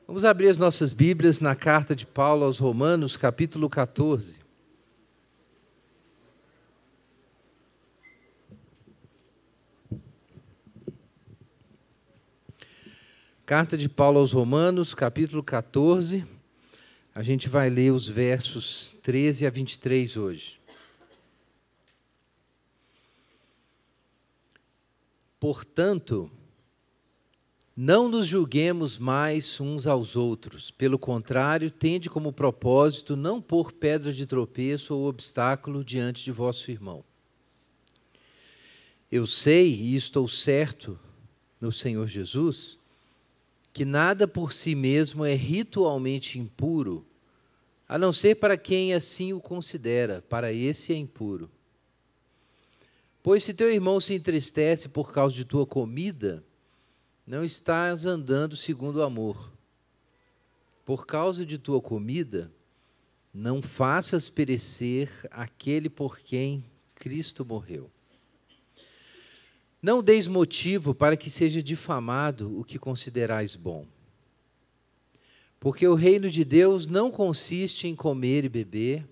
Vamos abrir as nossas Bíblias na carta de Paulo aos Romanos, capítulo 14. Carta de Paulo aos Romanos, capítulo 14. A gente vai ler os versos 13 a 23 hoje. Portanto, não nos julguemos mais uns aos outros. Pelo contrário, tende como propósito não pôr pedra de tropeço ou obstáculo diante de vosso irmão. Eu sei, e estou certo no Senhor Jesus, que nada por si mesmo é ritualmente impuro, a não ser para quem assim o considera, para esse é impuro. Pois se teu irmão se entristece por causa de tua comida, não estás andando segundo o amor. Por causa de tua comida, não faças perecer aquele por quem Cristo morreu. Não deis motivo para que seja difamado o que considerais bom. Porque o reino de Deus não consiste em comer e beber,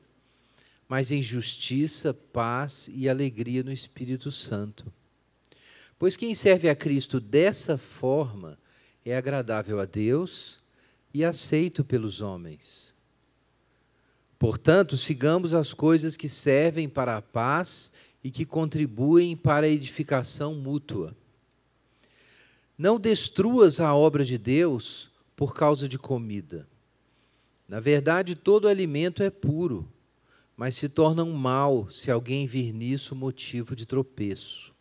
mas em justiça, paz e alegria no Espírito Santo. Pois quem serve a Cristo dessa forma é agradável a Deus e aceito pelos homens. Portanto, sigamos as coisas que servem para a paz e que contribuem para a edificação mútua. Não destruas a obra de Deus por causa de comida. Na verdade, todo alimento é puro, mas se torna um mal se alguém vir nisso motivo de tropeço.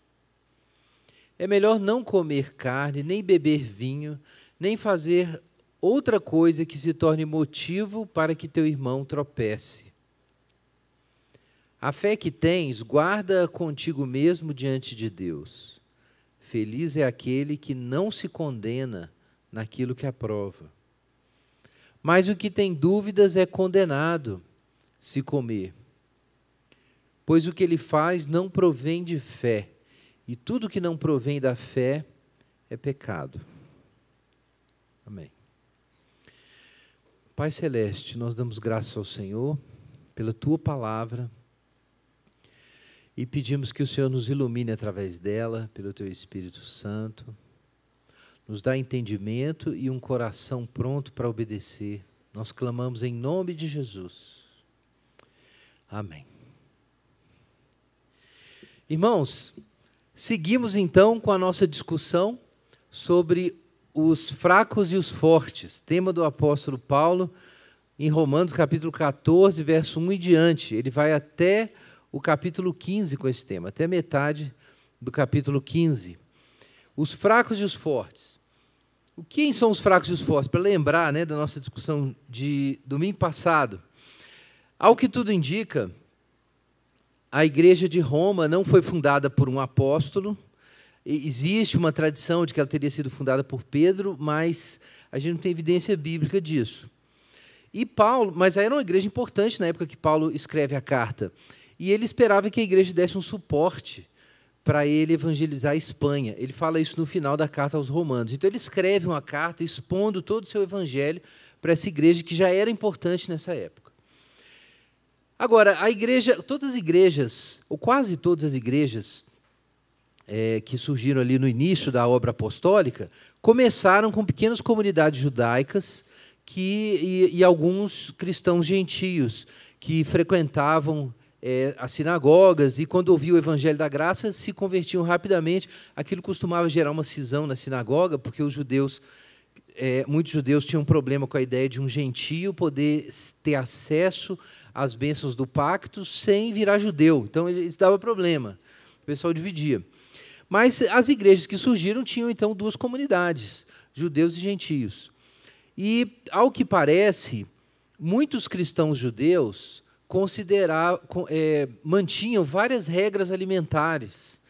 É melhor não comer carne, nem beber vinho, nem fazer outra coisa que se torne motivo para que teu irmão tropece. A fé que tens, guarda contigo mesmo diante de Deus. Feliz é aquele que não se condena naquilo que aprova. Mas o que tem dúvidas é condenado se comer. Pois o que ele faz não provém de fé. E tudo que não provém da fé é pecado. Amém. Pai Celeste, nós damos graças ao Senhor pela Tua palavra e pedimos que o Senhor nos ilumine através dela, pelo Teu Espírito Santo, nos dá entendimento e um coração pronto para obedecer. Nós clamamos em nome de Jesus. Amém. Irmãos, seguimos então com a nossa discussão sobre os fracos e os fortes, tema do apóstolo Paulo em Romanos capítulo 14, verso 1 e diante. Ele vai até o capítulo 15 com esse tema, até metade do capítulo 15. Os fracos e os fortes. Quem são os fracos e os fortes? Para lembrar, da nossa discussão de domingo passado. Ao que tudo indica, a igreja de Roma não foi fundada por um apóstolo. Existe uma tradição de que ela teria sido fundada por Pedro, mas a gente não tem evidência bíblica disso. E Paulo, mas era uma igreja importante na época que Paulo escreve a carta. E ele esperava que a igreja desse um suporte para ele evangelizar a Espanha. Ele fala isso no final da carta aos Romanos. Então ele escreve uma carta expondo todo o seu evangelho para essa igreja que já era importante nessa época. Agora, a igreja, todas as igrejas, ou quase todas as igrejas que surgiram ali no início da obra apostólica, começaram com pequenas comunidades judaicas e alguns cristãos gentios que frequentavam as sinagogas e, quando ouviam o evangelho da graça, se convertiam rapidamente. Aquilo costumava gerar uma cisão na sinagoga, porque os judeus, muitos judeus tinham um problema com a ideia de um gentio poder ter acesso às bênçãos do pacto sem virar judeu. Então, isso dava problema. O pessoal dividia. Mas as igrejas que surgiram tinham, então, duas comunidades, judeus e gentios. E, ao que parece, muitos cristãos judeus mantinham várias regras alimentares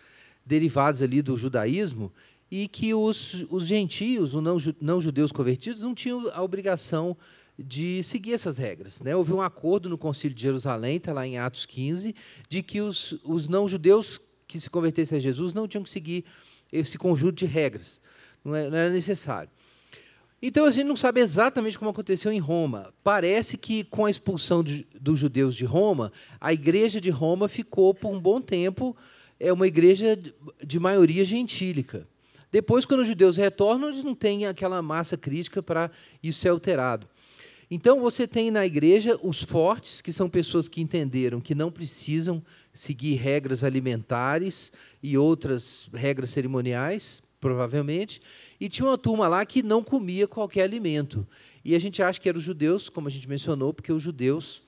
derivadas ali do judaísmo e que os gentios, os não-judeus convertidos, não tinham a obrigação de seguir essas regras. Houve um acordo no Concílio de Jerusalém, está lá em Atos 15, de que os não-judeus que se convertessem a Jesus não tinham que seguir esse conjunto de regras. Não era necessário. Então, a gente não sabe exatamente como aconteceu em Roma. Parece que, com a expulsão dos judeus de Roma, a igreja de Roma ficou, por um bom tempo, uma igreja de maioria gentílica. Depois, quando os judeus retornam, eles não têm aquela massa crítica para isso ser alterado. Então, você tem na igreja os fortes, que são pessoas que entenderam que não precisam seguir regras alimentares e outras regras cerimoniais, provavelmente, e tinha uma turma lá que não comia qualquer alimento. E a gente acha que eram os judeus, como a gente mencionou, porque os judeus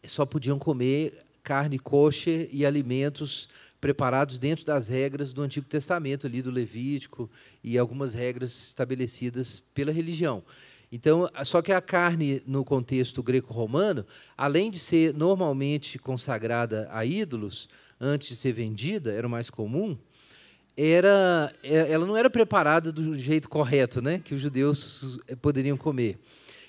só podiam comer carne kosher e alimentos preparados dentro das regras do Antigo Testamento, ali do Levítico, e algumas regras estabelecidas pela religião. Então, só que a carne, no contexto greco-romano, além de ser normalmente consagrada a ídolos, antes de ser vendida, era o mais comum, ela não era preparada do jeito correto, né, que os judeus poderiam comer.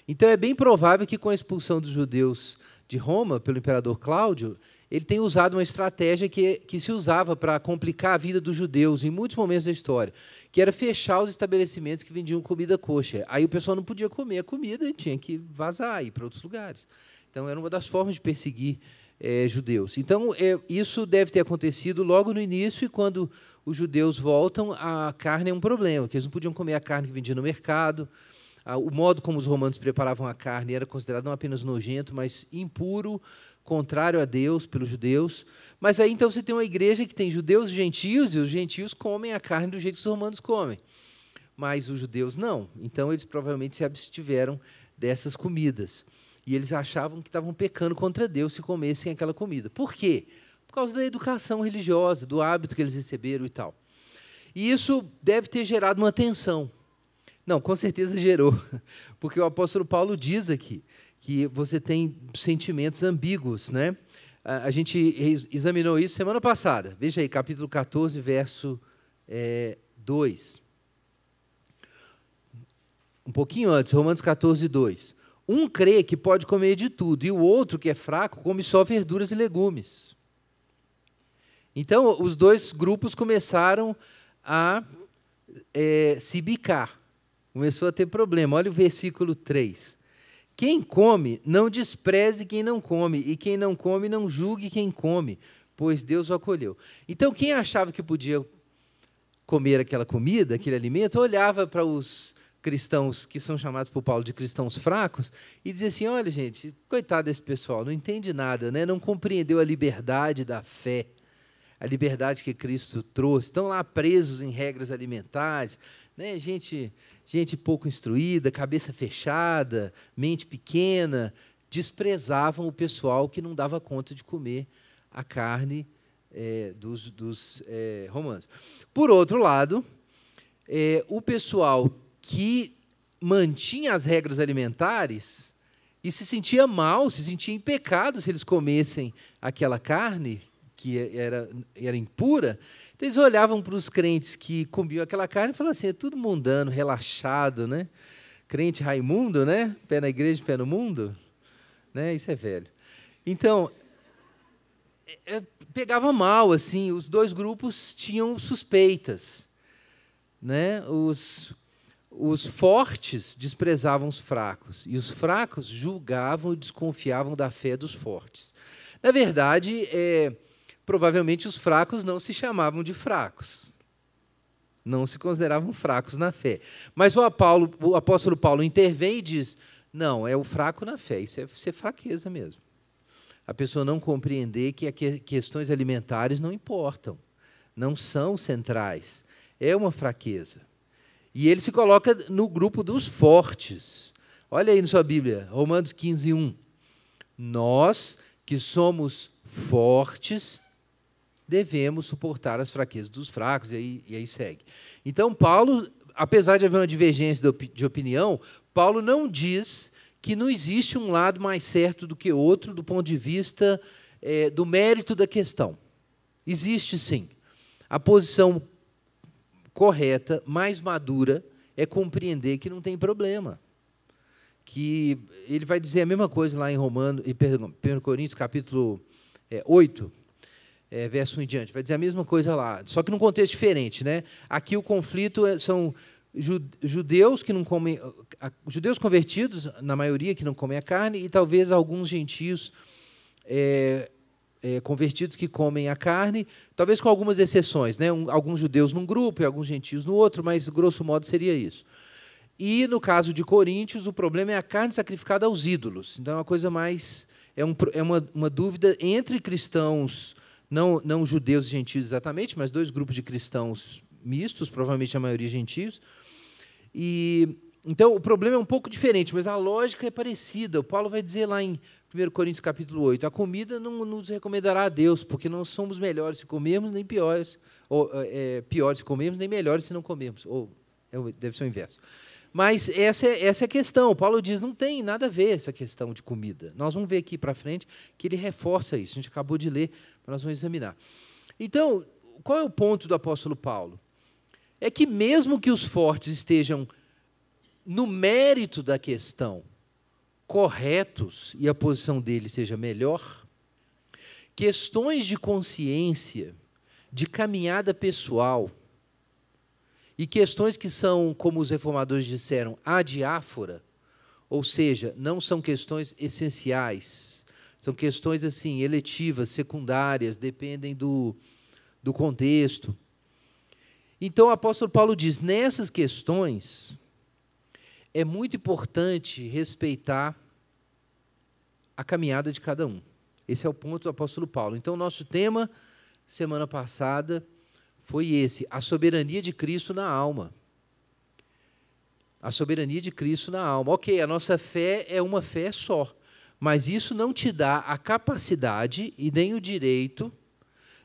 Então, é bem provável que, com a expulsão dos judeus de Roma pelo imperador Cláudio, ele tenha usado uma estratégia que se usava para complicar a vida dos judeus em muitos momentos da história, que era fechar os estabelecimentos que vendiam comida kosher. Aí o pessoal não podia comer a comida e tinha que vazar, ir para outros lugares. Então, era uma das formas de perseguir judeus. Então, isso deve ter acontecido logo no início, e quando os judeus voltam, a carne é um problema, porque eles não podiam comer a carne que vendia no mercado. O modo como os romanos preparavam a carne era considerado não apenas nojento, mas impuro, contrário a Deus, pelos judeus. Mas aí, então, você tem uma igreja que tem judeus e gentios, e os gentios comem a carne do jeito que os romanos comem. Mas os judeus não. Então, eles provavelmente se abstiveram dessas comidas. E eles achavam que estavam pecando contra Deus se comessem aquela comida. Por quê? Por causa da educação religiosa, do hábito que eles receberam e tal. E isso deve ter gerado uma tensão. Não, com certeza gerou, porque o apóstolo Paulo diz aqui que você tem sentimentos ambíguos, né? A gente examinou isso semana passada. Veja aí, capítulo 14, verso 2. Um pouquinho antes, Romanos 14, 2. Um crê que pode comer de tudo, e o outro, que é fraco, come só verduras e legumes. Então, os dois grupos começaram a se bicar. Começou a ter problema. Olha o versículo 3. Quem come, não despreze quem não come, e quem não come, não julgue quem come, pois Deus o acolheu. Então, quem achava que podia comer aquela comida, aquele alimento, olhava para os cristãos, que são chamados por Paulo de cristãos fracos, e dizia assim, olha, gente, coitado desse pessoal, não entende nada, né? Não compreendeu a liberdade da fé, a liberdade que Cristo trouxe, estão lá presos em regras alimentares, né? Gente pouco instruída, cabeça fechada, mente pequena, desprezavam o pessoal que não dava conta de comer a carne dos romanos. Por outro lado, o pessoal que mantinha as regras alimentares e se sentia mal, se sentia em pecado se eles comessem aquela carne que era impura. Então, eles olhavam para os crentes que comiam aquela carne e falavam assim, é tudo mundano, relaxado, né? Crente Raimundo, né? Pé na igreja, pé no mundo. Né? Isso é velho. Então, pegava mal, assim, os dois grupos tinham suspeitas. Né? Os fortes desprezavam os fracos, e os fracos julgavam e desconfiavam da fé dos fortes. Na verdade, provavelmente os fracos não se chamavam de fracos, não se consideravam fracos na fé. Mas o apóstolo Paulo intervém e diz, não, é o fraco na fé, isso é fraqueza mesmo. A pessoa não compreender que questões alimentares não importam, não são centrais, é uma fraqueza. E ele se coloca no grupo dos fortes. Olha aí na sua Bíblia, Romanos 15, 1. Nós, que somos fortes, devemos suportar as fraquezas dos fracos, e aí segue. Então, Paulo, apesar de haver uma divergência de opinião, Paulo não diz que não existe um lado mais certo do que outro do ponto de vista do mérito da questão. Existe, sim. A posição correta, mais madura, é compreender que não tem problema. Que ele vai dizer a mesma coisa lá em 1 Coríntios, capítulo 8, verso 1 em diante. Vai dizer a mesma coisa lá, só que num contexto diferente. Né? Aqui o conflito são judeus que não comem, judeus convertidos, na maioria, que não comem a carne, e talvez alguns gentios convertidos que comem a carne, talvez com algumas exceções, né? Alguns judeus num grupo e alguns gentios no outro, mas, grosso modo, seria isso. E, no caso de Coríntios, o problema é a carne sacrificada aos ídolos. Então, é uma coisa mais... É uma dúvida entre cristãos, não judeus e gentios exatamente, mas dois grupos de cristãos mistos, provavelmente a maioria gentios. Então, o problema é um pouco diferente, mas a lógica é parecida. O Paulo vai dizer lá em 1 Coríntios capítulo 8, a comida não nos recomendará a Deus, porque não somos melhores se comermos, nem piores, ou piores se comermos, nem melhores se não comermos. Ou deve ser o inverso. Mas essa é a questão. O Paulo diz, não tem nada a ver essa questão de comida. Nós vamos ver aqui para frente que ele reforça isso. A gente acabou de ler, mas nós vamos examinar. Então, qual é o ponto do apóstolo Paulo? É que mesmo que os fortes estejam no mérito da questão corretos e a posição deles seja melhor, questões de consciência, de caminhada pessoal, e questões que são, como os reformadores disseram, adiáfora, ou seja, não são questões essenciais, são questões assim eletivas, secundárias, dependem do contexto. Então, o apóstolo Paulo diz, nessas questões, é muito importante respeitar a caminhada de cada um. Esse é o ponto do apóstolo Paulo. Então, o nosso tema, semana passada, foi esse, a soberania de Cristo na alma. A soberania de Cristo na alma. Ok, a nossa fé é uma fé só, mas isso não te dá a capacidade e nem o direito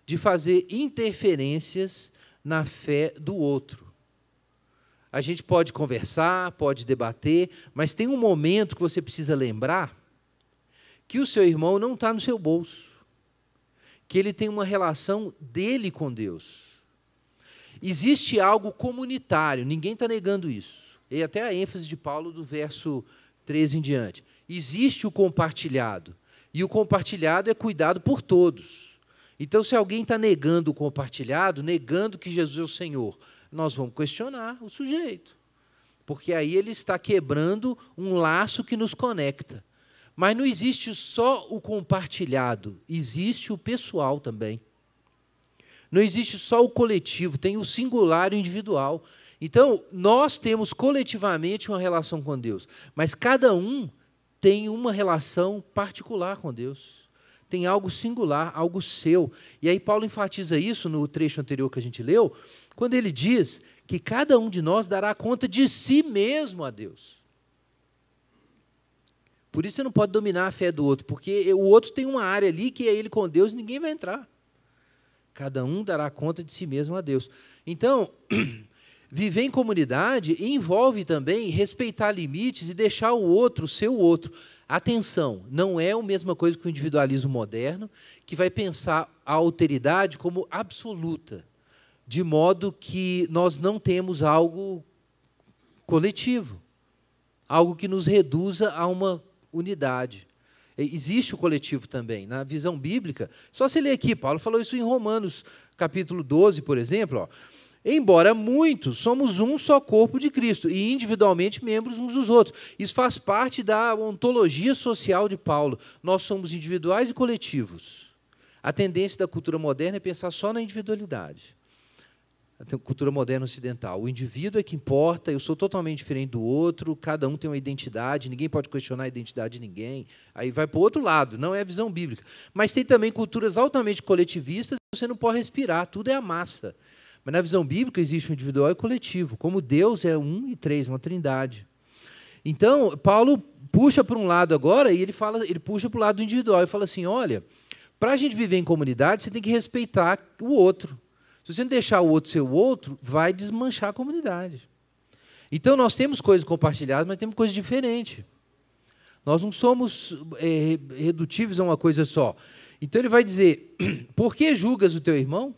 de fazer interferências na fé do outro. A gente pode conversar, pode debater, mas tem um momento que você precisa lembrar que o seu irmão não está no seu bolso, que ele tem uma relação dele com Deus. Existe algo comunitário, ninguém está negando isso. E até a ênfase de Paulo do verso 13 em diante. Existe o compartilhado, e o compartilhado é cuidado por todos. Então, se alguém está negando o compartilhado, negando que Jesus é o Senhor, nós vamos questionar o sujeito, porque aí ele está quebrando um laço que nos conecta. Mas não existe só o compartilhado, existe o pessoal também. Não existe só o coletivo, tem o singular e o individual. Então, nós temos coletivamente uma relação com Deus, mas cada um tem uma relação particular com Deus. Tem algo singular, algo seu. E aí Paulo enfatiza isso no trecho anterior que a gente leu, quando ele diz que cada um de nós dará conta de si mesmo a Deus. Por isso você não pode dominar a fé do outro, porque o outro tem uma área ali que é ele com Deus e ninguém vai entrar. Cada um dará conta de si mesmo a Deus. Então, viver em comunidade envolve também respeitar limites e deixar o outro ser o outro. Atenção, não é a mesma coisa que o individualismo moderno, que vai pensar a alteridade como absoluta, de modo que nós não temos algo coletivo, algo que nos reduza a uma unidade. Existe o coletivo também. Na visão bíblica, só se ler aqui, Paulo falou isso em Romanos, capítulo 12, por exemplo. Ó. Embora muitos, somos um só corpo de Cristo, e individualmente membros uns dos outros. Isso faz parte da ontologia social de Paulo. Nós somos individuais e coletivos. A tendência da cultura moderna é pensar só na individualidade. A cultura moderna ocidental. O indivíduo é que importa, eu sou totalmente diferente do outro, cada um tem uma identidade, ninguém pode questionar a identidade de ninguém. Aí vai para o outro lado, não é a visão bíblica. Mas tem também culturas altamente coletivistas, você não pode respirar, tudo é a massa. Mas na visão bíblica existe o individual e o coletivo, como Deus é um e três, uma trindade. Então, Paulo puxa para um lado agora, e ele puxa para o lado do individual, e fala assim, olha, para a gente viver em comunidade, você tem que respeitar o outro. Se você não deixar o outro ser o outro, vai desmanchar a comunidade. Então, nós temos coisas compartilhadas, mas temos coisas diferentes. Nós não somos redutíveis a uma coisa só. Então, ele vai dizer, por que julgas o teu irmão?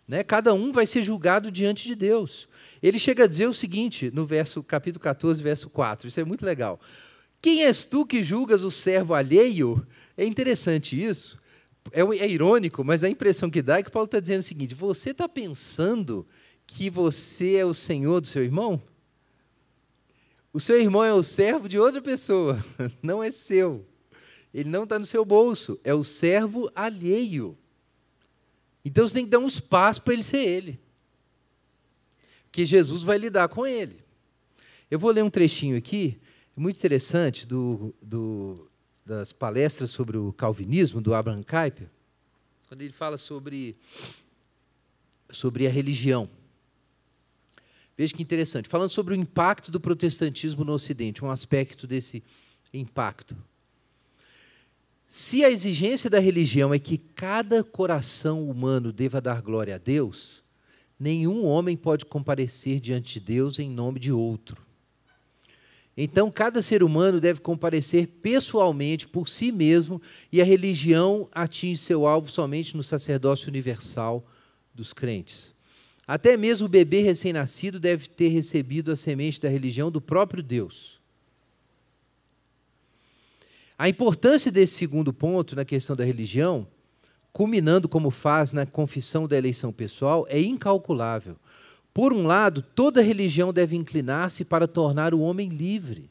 Né? Cada um vai ser julgado diante de Deus. Ele chega a dizer o seguinte, no capítulo 14, verso 4, isso é muito legal. Quem és tu que julgas o servo alheio? É interessante isso. É irônico, mas a impressão que dá é que Paulo está dizendo o seguinte, você está pensando que você é o senhor do seu irmão? O seu irmão é o servo de outra pessoa, não é seu. Ele não está no seu bolso, é o servo alheio. Então você tem que dar um espaço para ele ser ele. Porque Jesus vai lidar com ele. Eu vou ler um trechinho aqui, muito interessante, das palestras sobre o calvinismo, do Abraham Kuyper, quando ele fala sobre a religião. Veja que interessante, falando sobre o impacto do protestantismo no Ocidente, um aspecto desse impacto. Se a exigência da religião é que cada coração humano deva dar glória a Deus, nenhum homem pode comparecer diante de Deus em nome de outro. Então, cada ser humano deve comparecer pessoalmente por si mesmo, e a religião atinge seu alvo somente no sacerdócio universal dos crentes. Até mesmo o bebê recém-nascido deve ter recebido a semente da religião do próprio Deus. A importância desse segundo ponto na questão da religião, culminando como faz na confissão da eleição pessoal, é incalculável. Por um lado, toda religião deve inclinar-se para tornar o homem livre,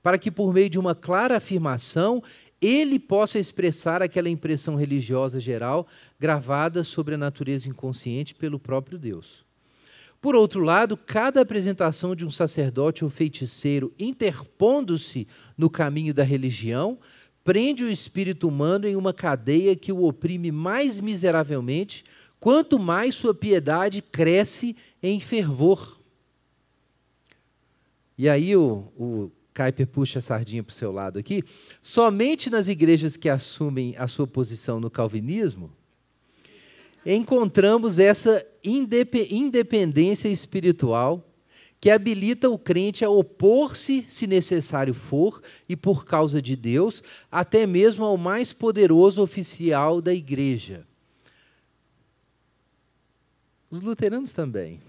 para que, por meio de uma clara afirmação, ele possa expressar aquela impressão religiosa geral gravada sobre a natureza inconsciente pelo próprio Deus. Por outro lado, cada apresentação de um sacerdote ou feiticeiro interpondo-se no caminho da religião prende o espírito humano em uma cadeia que o oprime mais miseravelmente, quanto mais sua piedade cresce em fervor. E aí o Kuyper puxa a sardinha para o seu lado aqui. Somente nas igrejas que assumem a sua posição no calvinismo, encontramos essa independência espiritual que habilita o crente a opor-se, se necessário for, e por causa de Deus, até mesmo ao mais poderoso oficial da igreja. Os luteranos também.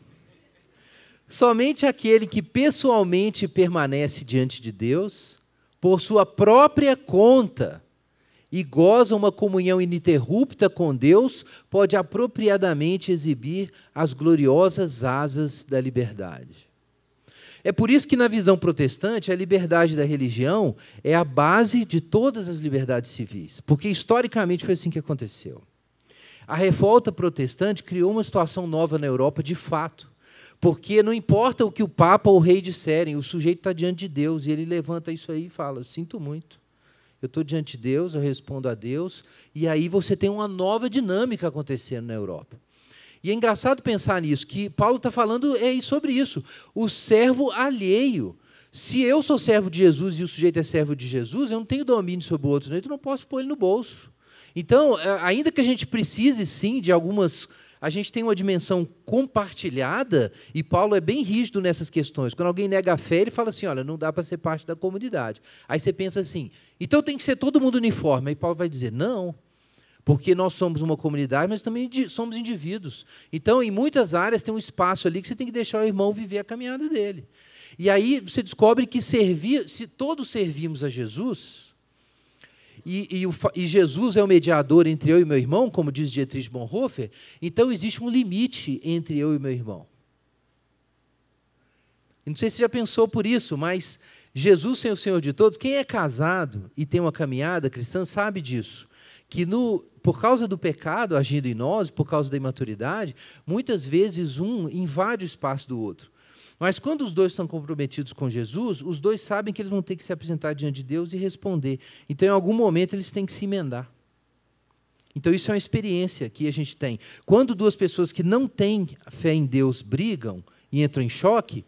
Somente aquele que pessoalmente permanece diante de Deus, por sua própria conta, e goza uma comunhão ininterrupta com Deus, pode apropriadamente exibir as gloriosas asas da liberdade. É por isso que, na visão protestante, a liberdade da religião é a base de todas as liberdades civis, porque historicamente foi assim que aconteceu. A revolta protestante criou uma situação nova na Europa de fato, porque não importa o que o Papa ou o rei disserem, o sujeito está diante de Deus, e ele levanta isso aí e fala: sinto muito, eu estou diante de Deus, eu respondo a Deus, e aí você tem uma nova dinâmica acontecendo na Europa. E é engraçado pensar nisso, que Paulo está falando sobre isso, o servo alheio. Se eu sou servo de Jesus e o sujeito é servo de Jesus, eu não tenho domínio sobre o outro, então eu não posso pôr ele no bolso. Então, ainda que a gente precise, sim, de algumas... A gente tem uma dimensão compartilhada, e Paulo é bem rígido nessas questões. Quando alguém nega a fé, ele fala assim: olha, não dá para ser parte da comunidade. Aí você pensa assim, então tem que ser todo mundo uniforme. Aí Paulo vai dizer, não, porque nós somos uma comunidade, mas também somos indivíduos. Então, em muitas áreas, tem um espaço ali que você tem que deixar o irmão viver a caminhada dele. E aí você descobre que se todos servimos a Jesus... E Jesus é o mediador entre eu e meu irmão, como diz Dietrich Bonhoeffer, então existe um limite entre eu e meu irmão. E não sei se você já pensou por isso, mas Jesus sendo o Senhor de todos, quem é casado e tem uma caminhada cristã sabe disso, que por causa do pecado agindo em nós, por causa da imaturidade, muitas vezes um invade o espaço do outro. Mas quando os dois estão comprometidos com Jesus, os dois sabem que eles vão ter que se apresentar diante de Deus e responder. Então, em algum momento, eles têm que se emendar. Então, isso é uma experiência que a gente tem. Quando duas pessoas que não têm fé em Deus brigam e entram em choque,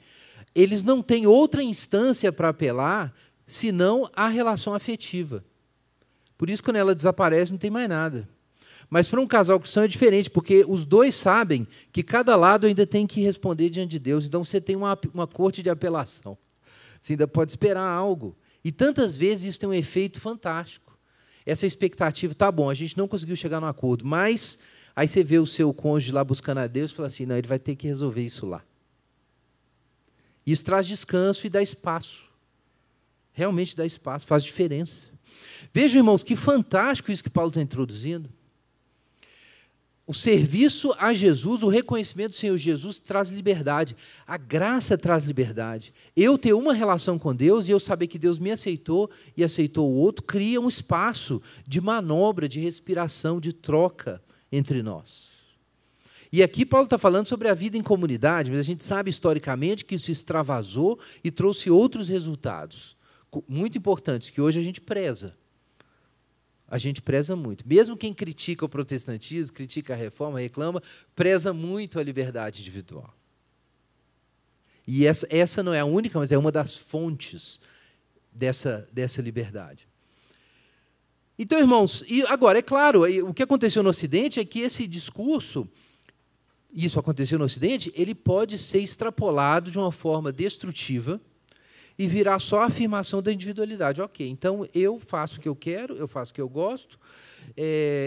eles não têm outra instância para apelar, senão a relação afetiva. Por isso, quando ela desaparece, não tem mais nada. Mas para um casal cristão é diferente, porque os dois sabem que cada lado ainda tem que responder diante de Deus. Então você tem uma corte de apelação. Você ainda pode esperar algo. E tantas vezes isso tem um efeito fantástico. Essa expectativa, tá bom, a gente não conseguiu chegar num acordo, mas aí você vê o seu cônjuge lá buscando a Deus e fala assim, não, ele vai ter que resolver isso lá. Isso traz descanso e dá espaço. Realmente dá espaço, faz diferença. Vejam, irmãos, que fantástico isso que Paulo está introduzindo. o serviço a Jesus, o reconhecimento do Senhor Jesus traz liberdade. A graça traz liberdade. Eu ter uma relação com Deus e eu saber que Deus me aceitou e aceitou o outro, cria um espaço de manobra, de respiração, de troca entre nós. E aqui Paulo está falando sobre a vida em comunidade, mas a gente sabe historicamente que isso extravasou e trouxe outros resultados muito importantes, que hoje a gente preza. A gente preza muito. Mesmo quem critica o protestantismo, critica a reforma, reclama, preza muito a liberdade individual. E essa não é a única, mas é uma das fontes dessa liberdade. Então, irmãos, e agora, é claro, o que aconteceu no Ocidente é que esse discurso, isso aconteceu no Ocidente, ele pode ser extrapolado de uma forma destrutiva e virar só a afirmação da individualidade. Ok, então eu faço o que eu quero, eu faço o que eu gosto,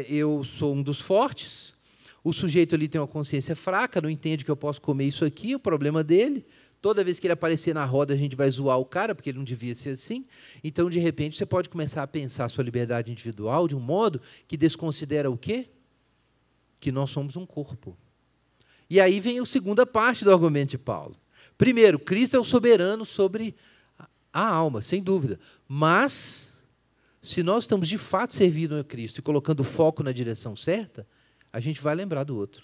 eu sou um dos fortes, o sujeito ali tem uma consciência fraca, não entende que eu posso comer isso aqui, o problema dele. Toda vez que ele aparecer na roda, a gente vai zoar o cara, porque ele não devia ser assim. Então, de repente, você pode começar a pensar a sua liberdade individual de um modo que desconsidera o quê? Que nós somos um corpo. E aí vem a segunda parte do argumento de Paulo. Primeiro, Cristo é o soberano sobre a alma, sem dúvida. Mas, se nós estamos de fato servindo a Cristo e colocando o foco na direção certa, a gente vai lembrar do outro.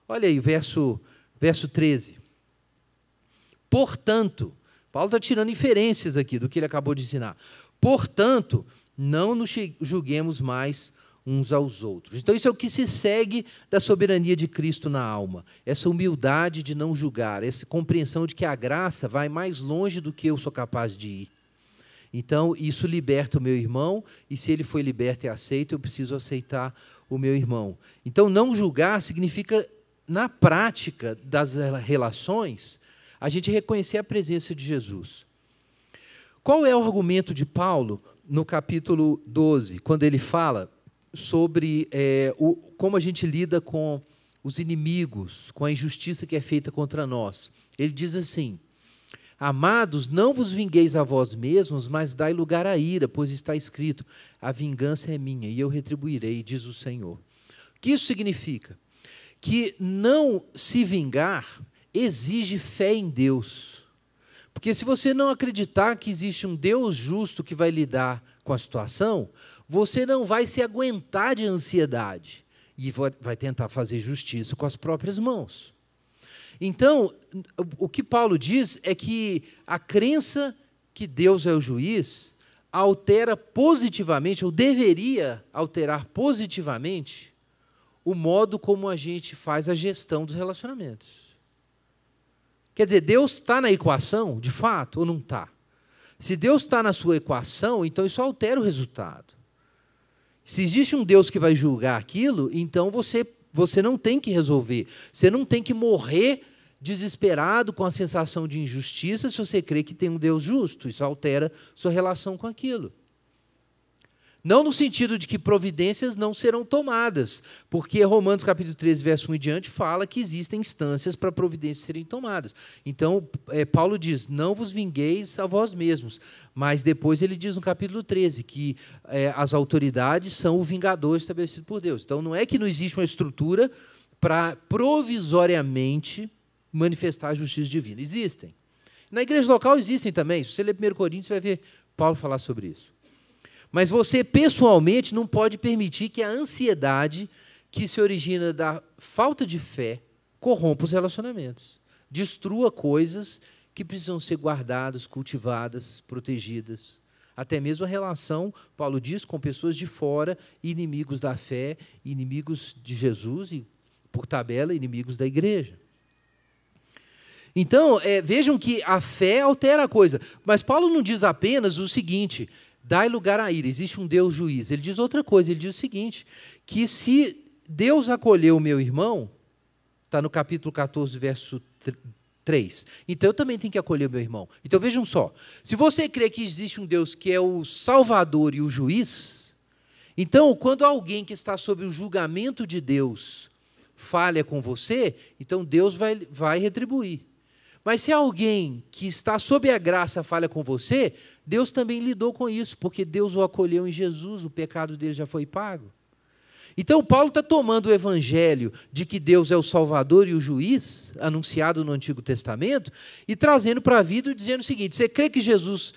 Olha aí, verso 13. Portanto, Paulo está tirando inferências aqui do que ele acabou de ensinar. Portanto, não nos julguemos mais uns aos outros. Então, isso é o que se segue da soberania de Cristo na alma. Essa humildade de não julgar, essa compreensão de que a graça vai mais longe do que eu sou capaz de ir. Então, isso liberta o meu irmão, e se ele foi liberto e aceito, eu preciso aceitar o meu irmão. Então, não julgar significa, na prática das relações, a gente reconhecer a presença de Jesus. Qual é o argumento de Paulo no capítulo 12, quando ele fala sobre como a gente lida com os inimigos, com a injustiça que é feita contra nós? Ele diz assim: amados, não vos vingueis a vós mesmos, mas dai lugar à ira, pois está escrito, a vingança é minha, e eu retribuirei, diz o Senhor. O que isso significa? Que não se vingar exige fé em Deus. Porque se você não acreditar que existe um Deus justo que vai lidar com a situação, você não vai se aguentar de ansiedade e vai tentar fazer justiça com as próprias mãos. Então, o que Paulo diz é que a crença que Deus é o juiz altera positivamente, ou deveria alterar positivamente, o modo como a gente faz a gestão dos relacionamentos. Quer dizer, Deus está na equação, de fato, ou não está? Se Deus está na sua equação, então isso altera o resultado. Se existe um Deus que vai julgar aquilo, então você não tem que resolver. Você não tem que morrer desesperado com a sensação de injustiça se você crê que tem um Deus justo. Isso altera sua relação com aquilo. Não no sentido de que providências não serão tomadas, porque Romanos capítulo 13, verso 1 em diante, fala que existem instâncias para providências serem tomadas. Então, Paulo diz, não vos vingueis a vós mesmos. Mas depois ele diz no capítulo 13 que as autoridades são o vingador estabelecido por Deus. Então, não é que não existe uma estrutura para provisoriamente manifestar a justiça divina. Existem. Na igreja local existem também. Se você ler 1 Coríntios, você vai ver Paulo falar sobre isso. Mas você, pessoalmente, não pode permitir que a ansiedade que se origina da falta de fé corrompa os relacionamentos. Destrua coisas que precisam ser guardadas, cultivadas, protegidas. Até mesmo a relação, Paulo diz, com pessoas de fora, inimigos da fé, inimigos de Jesus e, por tabela, inimigos da igreja. Então, vejam que a fé altera a coisa. Mas Paulo não diz apenas o seguinte: dai lugar à ira, existe um Deus juiz. Ele diz outra coisa, ele diz o seguinte, que se Deus acolheu o meu irmão, está no capítulo 14, verso 3, então eu também tenho que acolher o meu irmão. Então vejam só, se você crê que existe um Deus que é o Salvador e o juiz, então quando alguém que está sob o julgamento de Deus falha com você, então Deus vai retribuir. Mas se alguém que está sob a graça falha com você, Deus também lidou com isso, porque Deus o acolheu em Jesus, o pecado dele já foi pago. Então, Paulo está tomando o evangelho de que Deus é o Salvador e o juiz, anunciado no Antigo Testamento, e trazendo para a vida e dizendo o seguinte: você crê que Jesus,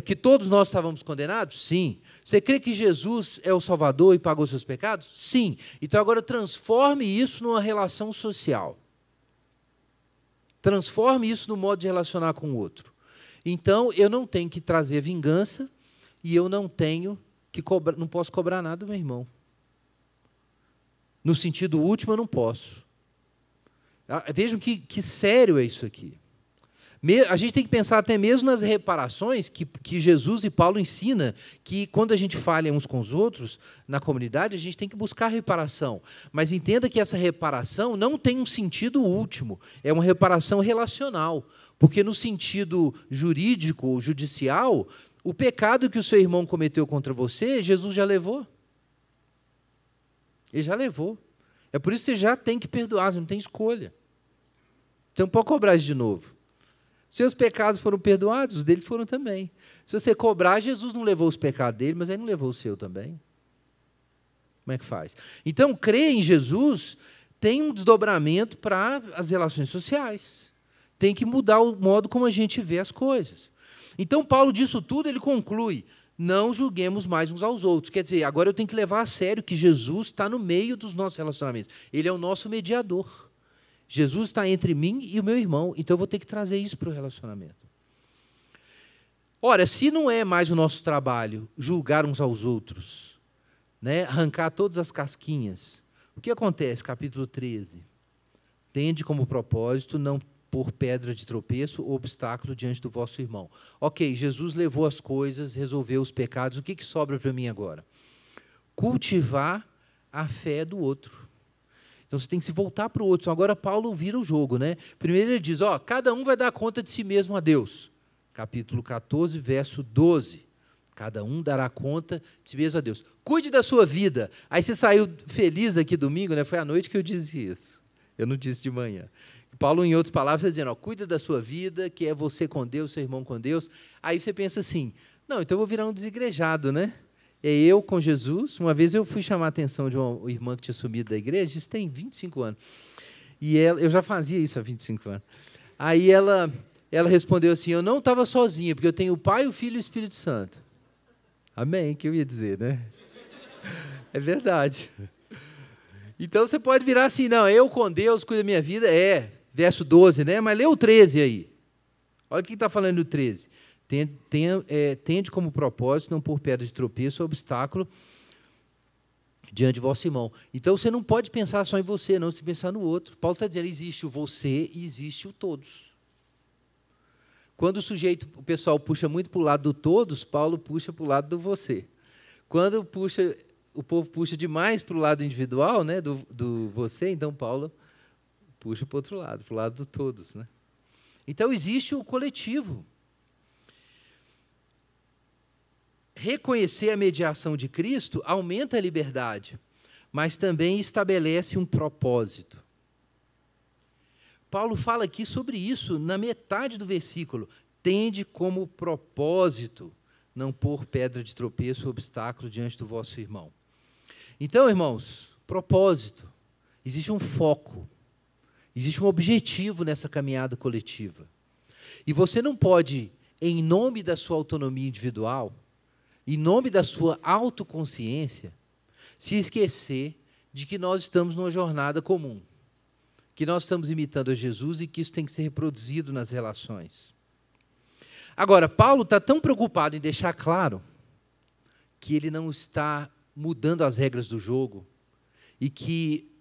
que todos nós estávamos condenados? Sim. Você crê que Jesus é o Salvador e pagou seus pecados? Sim. Então, agora transforme isso numa relação social. Transforme isso no modo de relacionar com o outro. Então, eu não tenho que trazer vingança e eu não tenho que cobrar, não posso cobrar nada do meu irmão. No sentido último, eu não posso. Vejam que sério é isso aqui. A gente tem que pensar até mesmo nas reparações que Jesus e Paulo ensinam, que quando a gente falha uns com os outros, na comunidade, a gente tem que buscar reparação. Mas entenda que essa reparação não tem um sentido último, é uma reparação relacional. Porque no sentido jurídico ou judicial, o pecado que o seu irmão cometeu contra você, Jesus já levou. Ele já levou. É por isso que você já tem que perdoar, você não tem escolha. Você não pode cobrar isso de novo. Seus pecados foram perdoados, os dele foram também. Se você cobrar, Jesus não levou os pecados dele, mas ele não levou o seu também. Como é que faz? Então, crer em Jesus tem um desdobramento para as relações sociais. Tem que mudar o modo como a gente vê as coisas. Então, Paulo, disso tudo, ele conclui: não julguemos mais uns aos outros. Quer dizer, agora eu tenho que levar a sério que Jesus está no meio dos nossos relacionamentos. Ele é o nosso mediador. Jesus está entre mim e o meu irmão, então eu vou ter que trazer isso para o relacionamento. Ora, se não é mais o nosso trabalho julgar uns aos outros, né, arrancar todas as casquinhas, o que acontece? Capítulo 13. Tende como propósito não pôr pedra de tropeço ou obstáculo diante do vosso irmão. Ok, Jesus levou as coisas, resolveu os pecados, o que sobra para mim agora? Cultivar a fé do outro. Então, você tem que se voltar para o outro. Então, agora, Paulo vira o jogo, né? Primeiro ele diz, cada um vai dar conta de si mesmo a Deus. Capítulo 14, verso 12. Cada um dará conta de si mesmo a Deus. Cuide da sua vida. Aí você saiu feliz aqui domingo, né? Foi à noite que eu disse isso. Eu não disse de manhã. Paulo, em outras palavras, está dizendo, cuida da sua vida, que é você com Deus, seu irmão com Deus. Aí você pensa assim, não, então eu vou virar um desigrejado, né? É eu com Jesus. Uma vez eu fui chamar a atenção de uma irmã que tinha sumido da igreja, isso tem 25 anos. E eu já fazia isso há 25 anos. Aí ela respondeu assim, eu não estava sozinha, porque eu tenho o Pai, o Filho e o Espírito Santo. Amém, que eu ia dizer, né? É verdade. Então você pode virar assim, não, eu com Deus cuido da minha vida, verso 12, né? Mas lê o 13 aí. Olha o que está falando no 13. Tende como propósito não pôr pedra de tropeço ou obstáculo diante de vosso irmão. Então, você não pode pensar só em você, não, você tem que pensar no outro. Paulo está dizendo, existe o você e existe o todos. Quando o pessoal puxa muito para o lado do todos, Paulo puxa para o lado do você. Quando o povo puxa demais para o lado individual, né, do você, então Paulo puxa para o outro lado, para o lado do todos, né? Então, existe o coletivo. Reconhecer a mediação de Cristo aumenta a liberdade, mas também estabelece um propósito. Paulo fala aqui sobre isso na metade do versículo. Tende como propósito não pôr pedra de tropeço ou obstáculo diante do vosso irmão. Então, irmãos, propósito. Existe um foco. Existe um objetivo nessa caminhada coletiva. E você não pode, em nome da sua autonomia individual, em nome da sua autoconsciência, se esquecer de que nós estamos numa jornada comum, que nós estamos imitando a Jesus e que isso tem que ser reproduzido nas relações. Agora, Paulo está tão preocupado em deixar claro que ele não está mudando as regras do jogo e que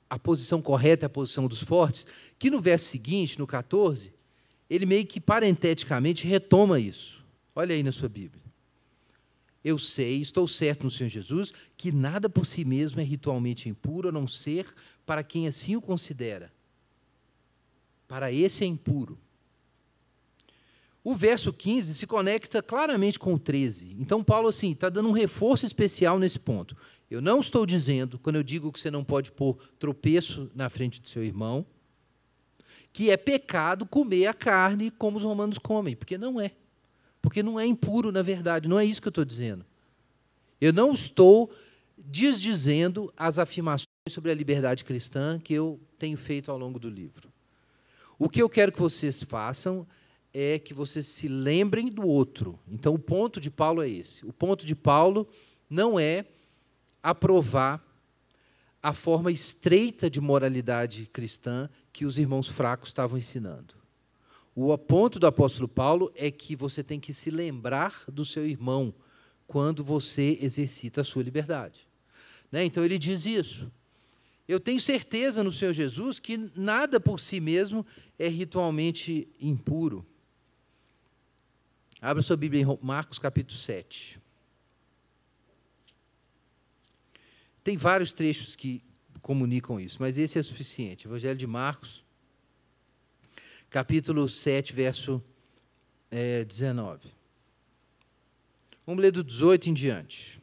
a posição correta é a posição dos fortes, que no verso seguinte, no 14, ele meio que parenteticamente retoma isso. Olha aí na sua Bíblia. Eu sei, estou certo no Senhor Jesus, que nada por si mesmo é ritualmente impuro, a não ser para quem assim o considera. Para esse é impuro. O verso 15 se conecta claramente com o 13. Então, Paulo está dando um reforço especial nesse ponto. Eu não estou dizendo, quando eu digo que você não pode pôr tropeço na frente do seu irmão, que é pecado comer a carne como os romanos comem, porque não é. Porque não é impuro, na verdade, não é isso que eu estou dizendo. Eu não estou desdizendo as afirmações sobre a liberdade cristã que eu tenho feito ao longo do livro. O que eu quero que vocês façam é que vocês se lembrem do outro. Então, o ponto de Paulo é esse. O ponto de Paulo não é aprovar a forma estreita de moralidade cristã que os irmãos fracos estavam ensinando. O ponto do apóstolo Paulo é que você tem que se lembrar do seu irmão quando você exercita a sua liberdade. Né? Então, ele diz isso. Eu tenho certeza no Senhor Jesus que nada por si mesmo é ritualmente impuro. Abra sua Bíblia em Marcos, capítulo 7. Tem vários trechos que comunicam isso, mas esse é suficiente. Evangelho de Marcos, capítulo 7, verso 19. Vamos ler do 18 em diante.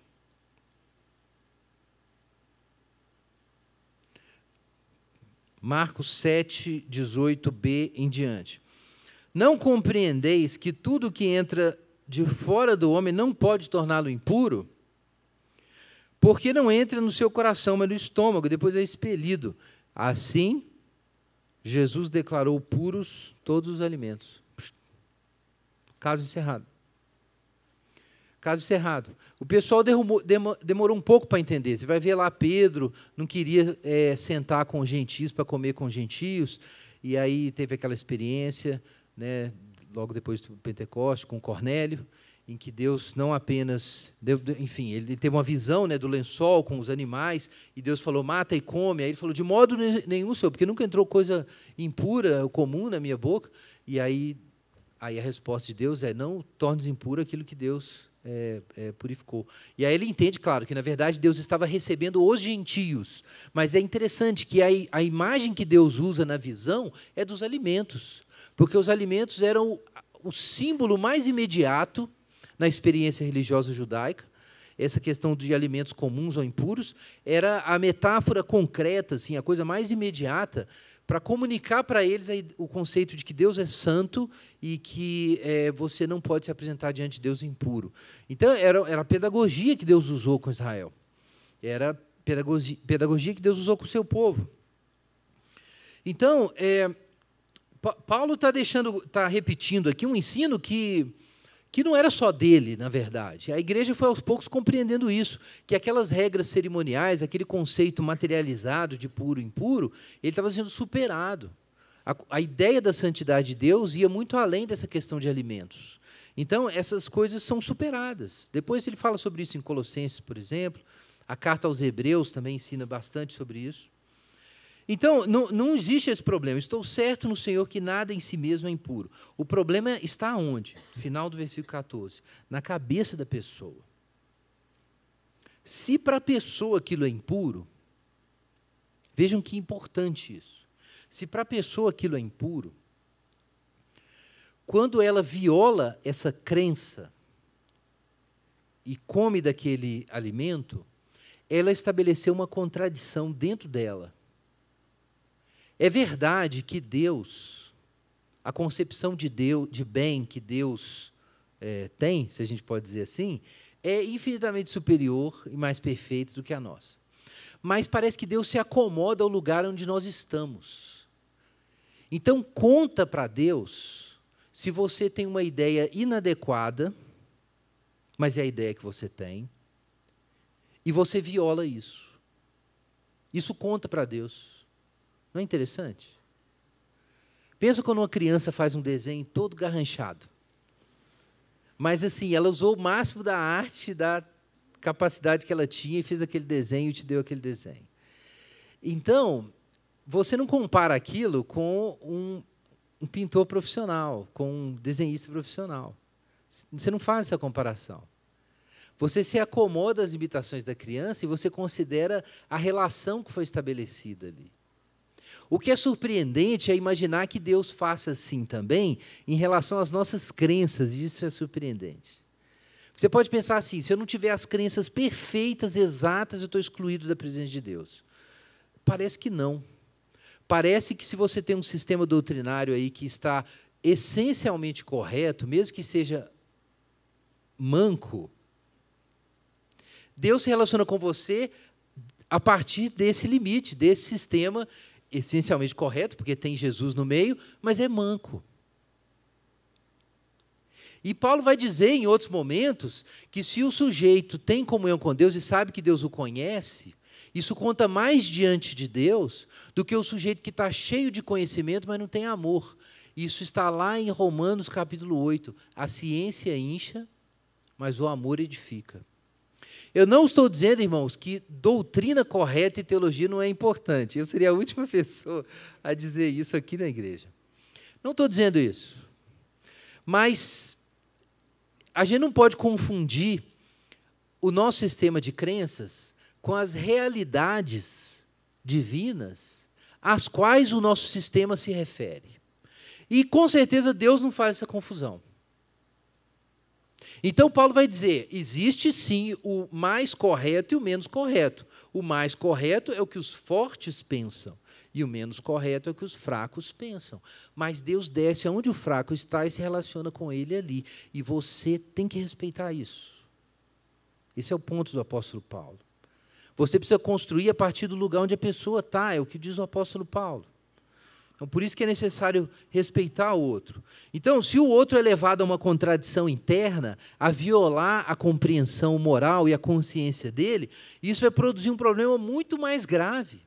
Marcos 7, 18b em diante. Não compreendeis que tudo que entra de fora do homem não pode torná-lo impuro? Porque não entra no seu coração, mas no estômago, e depois é expelido. Assim, Jesus declarou puros todos os alimentos. Caso encerrado. Caso encerrado. O pessoal demorou um pouco para entender. Você vai ver lá, Pedro não queria sentar com os gentios para comer com os gentios, e aí teve aquela experiência, né, logo depois do Pentecostes, com Cornélio, em que Deus não apenas... enfim, ele teve uma visão, né, do lençol com os animais, e Deus falou, mata e come. Aí ele falou, de modo nenhum, Senhor, porque nunca entrou coisa impura, comum na minha boca. E aí a resposta de Deus é, não tornes impuro aquilo que Deus purificou. E aí ele entende, claro, que na verdade Deus estava recebendo os gentios. Mas é interessante que a imagem que Deus usa na visão é dos alimentos, porque os alimentos eram o símbolo mais imediato na experiência religiosa judaica. Essa questão de alimentos comuns ou impuros era a metáfora concreta, assim, a coisa mais imediata, para comunicar para eles o conceito de que Deus é santo e que você não pode se apresentar diante de Deus impuro. Então, era a pedagogia que Deus usou com Israel. Era a pedagogia que Deus usou com o seu povo. Então, Paulo está repetindo aqui um ensino que não era só dele, na verdade. A igreja foi, aos poucos, compreendendo isso, que aquelas regras cerimoniais, aquele conceito materializado de puro e impuro, ele estava sendo superado. A ideia da santidade de Deus ia muito além dessa questão de alimentos. Então, essas coisas são superadas. Depois ele fala sobre isso em Colossenses, por exemplo. A carta aos Hebreus também ensina bastante sobre isso. Então, não existe esse problema. Estou certo no Senhor que nada em si mesmo é impuro. O problema está onde? Final do versículo 14. Na cabeça da pessoa. Se para a pessoa aquilo é impuro, vejam que importante isso. Se para a pessoa aquilo é impuro, quando ela viola essa crença e come daquele alimento, ela estabeleceu uma contradição dentro dela. É verdade que Deus, a concepção de Deus, de bem que Deus tem, se a gente pode dizer assim, é infinitamente superior e mais perfeito do que a nossa. Mas parece que Deus se acomoda ao lugar onde nós estamos. Então, conta para Deus se você tem uma ideia inadequada, mas é a ideia que você tem, e você viola isso. Isso conta para Deus. Não é interessante? Pensa quando uma criança faz um desenho todo garranchado. Mas, assim, ela usou o máximo da arte, da capacidade que ela tinha e fez aquele desenho e te deu aquele desenho. Então, você não compara aquilo com um pintor profissional, com um desenhista profissional. Você não faz essa comparação. Você se acomoda às limitações da criança e você considera a relação que foi estabelecida ali. O que é surpreendente é imaginar que Deus faça assim também em relação às nossas crenças, e isso é surpreendente. Você pode pensar assim, se eu não tiver as crenças perfeitas, exatas, eu estou excluído da presença de Deus. Parece que não. Parece que se você tem um sistema doutrinário aí que está essencialmente correto, mesmo que seja manco, Deus se relaciona com você a partir desse limite, desse sistema essencialmente correto, porque tem Jesus no meio, mas é manco. E Paulo vai dizer em outros momentos que se o sujeito tem comunhão com Deus e sabe que Deus o conhece, isso conta mais diante de Deus do que o sujeito que está cheio de conhecimento, mas não tem amor. Isso está lá em Romanos capítulo 8. A ciência incha, mas o amor edifica. Eu não estou dizendo, irmãos, que doutrina correta e teologia não é importante. Eu seria a última pessoa a dizer isso aqui na igreja. Não estou dizendo isso. Mas a gente não pode confundir o nosso sistema de crenças com as realidades divinas às quais o nosso sistema se refere. E, com certeza, Deus não faz essa confusão. Então, Paulo vai dizer, existe sim o mais correto e o menos correto. O mais correto é o que os fortes pensam, e o menos correto é o que os fracos pensam. Mas Deus desce aonde o fraco está e se relaciona com ele ali. E você tem que respeitar isso. Esse é o ponto do apóstolo Paulo. Você precisa construir a partir do lugar onde a pessoa está, é o que diz o apóstolo Paulo. Então, por isso que é necessário respeitar o outro. Então, se o outro é levado a uma contradição interna, a violar a compreensão moral e a consciência dele, isso vai produzir um problema muito mais grave.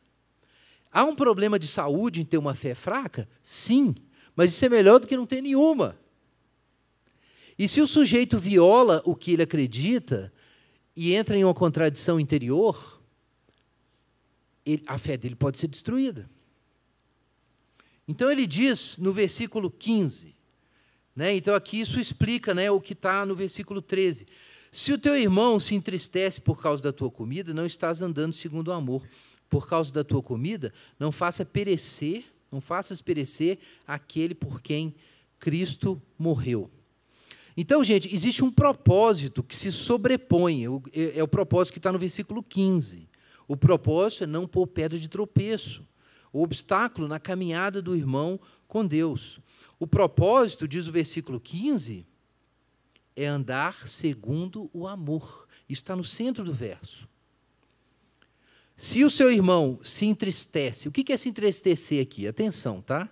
Há um problema de saúde em ter uma fé fraca? Sim, mas isso é melhor do que não ter nenhuma. E se o sujeito viola o que ele acredita e entra em uma contradição interior, a fé dele pode ser destruída. Então, ele diz no versículo 15, então aqui isso explica o que está no versículo 13. Se o teu irmão se entristece por causa da tua comida, não estás andando segundo o amor. Por causa da tua comida, não faças perecer aquele por quem Cristo morreu. Então, gente, existe um propósito que se sobrepõe, é o propósito que está no versículo 15. O propósito é não pôr pedra de tropeço, o obstáculo na caminhada do irmão com Deus. O propósito, diz o versículo 15, é andar segundo o amor. Isso está no centro do verso. Se o seu irmão se entristece, o que é se entristecer aqui? Atenção, tá?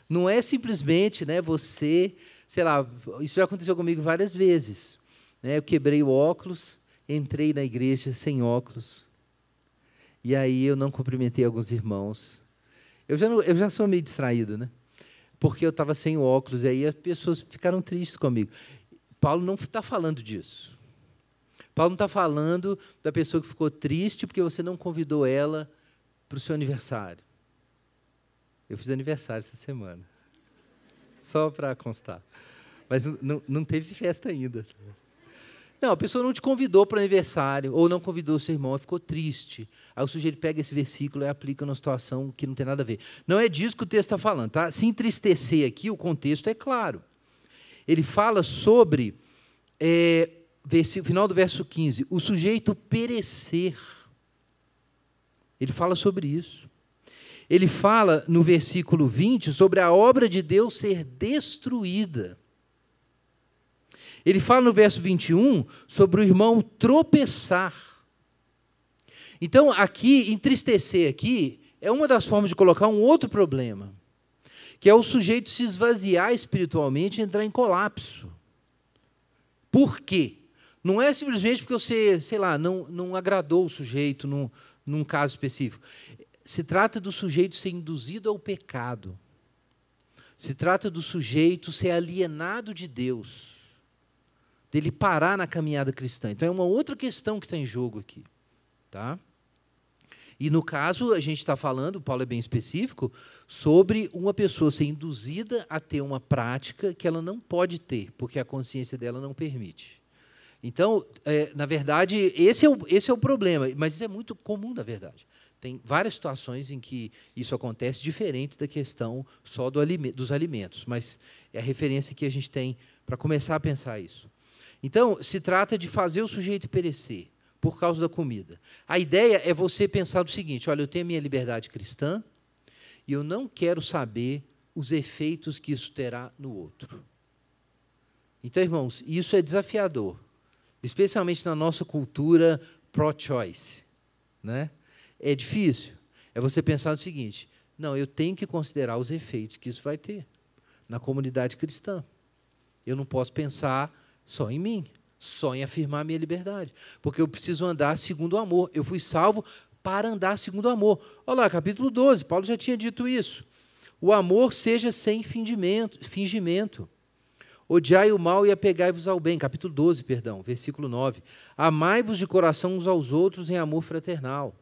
Não é simplesmente você, sei lá, isso já aconteceu comigo várias vezes. Eu quebrei o óculos, entrei na igreja sem óculos, e aí eu não cumprimentei alguns irmãos. Eu já sou meio distraído, porque eu estava sem o óculos, e aí as pessoas ficaram tristes comigo. Paulo não está falando disso. Paulo não está falando da pessoa que ficou triste porque você não convidou ela para o seu aniversário. Eu fiz aniversário essa semana, só para constar. Mas não teve festa ainda. Não, a pessoa não te convidou para o aniversário, ou não convidou o seu irmão, ficou triste. Aí o sujeito pega esse versículo e aplica numa situação que não tem nada a ver. Não é disso que o texto está falando. Tá? Se entristecer aqui, o contexto é claro. Ele fala sobre, final do verso 15, o sujeito perecer. Ele fala sobre isso. Ele fala, no versículo 20, sobre a obra de Deus ser destruída. Ele fala no verso 21 sobre o irmão tropeçar. Então, aqui, entristecer aqui, é uma das formas de colocar um outro problema, que é o sujeito se esvaziar espiritualmente e entrar em colapso. Por quê? Não é simplesmente porque você, sei lá, não agradou o sujeito num caso específico. Se trata do sujeito ser induzido ao pecado. Se trata do sujeito ser alienado de Deus, dele parar na caminhada cristã. Então, é uma outra questão que está em jogo aqui. Tá? E, no caso, a gente está falando, Paulo é bem específico, sobre uma pessoa ser induzida a ter uma prática que ela não pode ter, porque a consciência dela não permite. Então, na verdade, esse é o problema, mas isso é muito comum, na verdade. Tem várias situações em que isso acontece diferente da questão só dos alimentos, mas é a referência que a gente tem para começar a pensar isso. Então, se trata de fazer o sujeito perecer por causa da comida. A ideia é você pensar do seguinte, olha, eu tenho a minha liberdade cristã e eu não quero saber os efeitos que isso terá no outro. Então, irmãos, isso é desafiador. especialmente na nossa cultura pro-choice, né? É difícil. É você pensar no seguinte: não, eu tenho que considerar os efeitos que isso vai ter na comunidade cristã. Eu não posso pensar só em mim, só em afirmar a minha liberdade, porque eu preciso andar segundo o amor. Eu fui salvo para andar segundo o amor. Olha lá, capítulo 12, Paulo já tinha dito isso. O amor seja sem fingimento. Odiai o mal e apegai-vos ao bem. Capítulo 12, perdão, versículo 9. Amai-vos de coração uns aos outros em amor fraternal.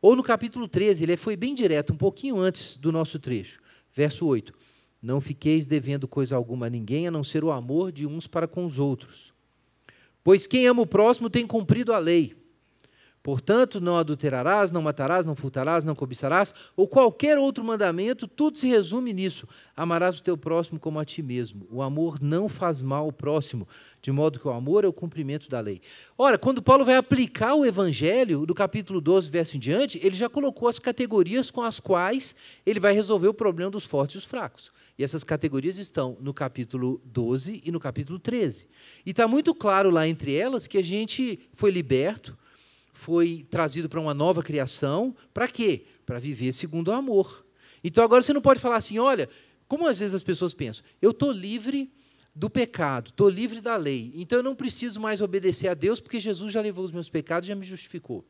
Ou no capítulo 13, ele foi bem direto, um pouquinho antes do nosso trecho. Verso 8. Não fiqueis devendo coisa alguma a ninguém, a não ser o amor de uns para com os outros. Pois quem ama o próximo tem cumprido a lei. Portanto, não adulterarás, não matarás, não furtarás, não cobiçarás, ou qualquer outro mandamento, tudo se resume nisso. Amarás o teu próximo como a ti mesmo. O amor não faz mal ao próximo, de modo que o amor é o cumprimento da lei. Ora, quando Paulo vai aplicar o evangelho, do capítulo 12, verso em diante, ele já colocou as categorias com as quais ele vai resolver o problema dos fortes e os fracos. E essas categorias estão no capítulo 12 e no capítulo 13. E está muito claro lá entre elas que a gente foi liberto, foi trazido para uma nova criação. Para quê? Para viver segundo o amor. Então, agora você não pode falar assim, olha, como às vezes as pessoas pensam, eu estou livre do pecado, estou livre da lei, então eu não preciso mais obedecer a Deus, porque Jesus já levou os meus pecados e já me justificou.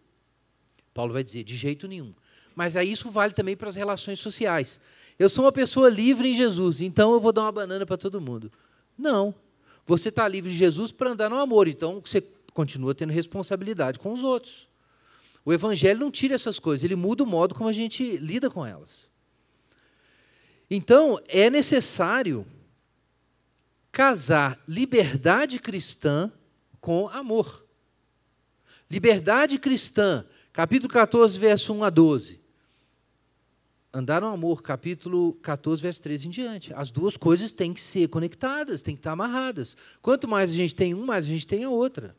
Paulo vai dizer, de jeito nenhum. Mas aí isso vale também para as relações sociais. Eu sou uma pessoa livre em Jesus, então eu vou dar uma banana para todo mundo. Não. Você está livre de Jesus para andar no amor, então você continua tendo responsabilidade com os outros. O evangelho não tira essas coisas, ele muda o modo como a gente lida com elas. Então, é necessário casar liberdade cristã com amor. Liberdade cristã, capítulo 14, verso 1 a 12. Andar no amor, capítulo 14, verso 13 em diante. As duas coisas têm que ser conectadas, têm que estar amarradas. Quanto mais a gente tem um, mais a gente tem a outra.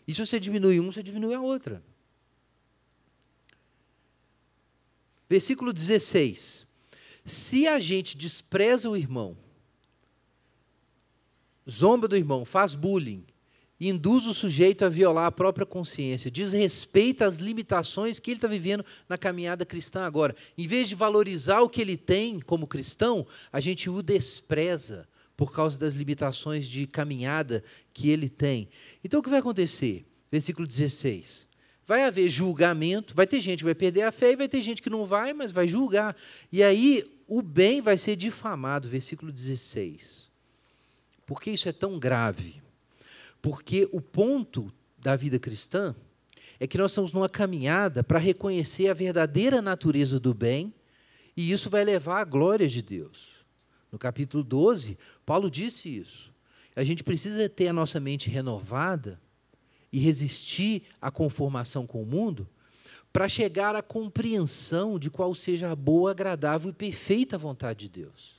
E se você diminui um, você diminui a outra. Versículo 16. Se a gente despreza o irmão, zomba do irmão, faz bullying, induz o sujeito a violar a própria consciência, desrespeita as limitações que ele está vivendo na caminhada cristã agora, em vez de valorizar o que ele tem como cristão, a gente o despreza por causa das limitações de caminhada que ele tem. Então, o que vai acontecer? Versículo 16. Vai haver julgamento, vai ter gente que vai perder a fé e vai ter gente que não vai, mas vai julgar. E aí, o bem vai ser difamado. Versículo 16. Por que isso é tão grave? Porque o ponto da vida cristã é que nós estamos numa caminhada para reconhecer a verdadeira natureza do bem, e isso vai levar à glória de Deus. No capítulo 12, Paulo disse isso. A gente precisa ter a nossa mente renovada e resistir à conformação com o mundo para chegar à compreensão de qual seja a boa, agradável e perfeita vontade de Deus.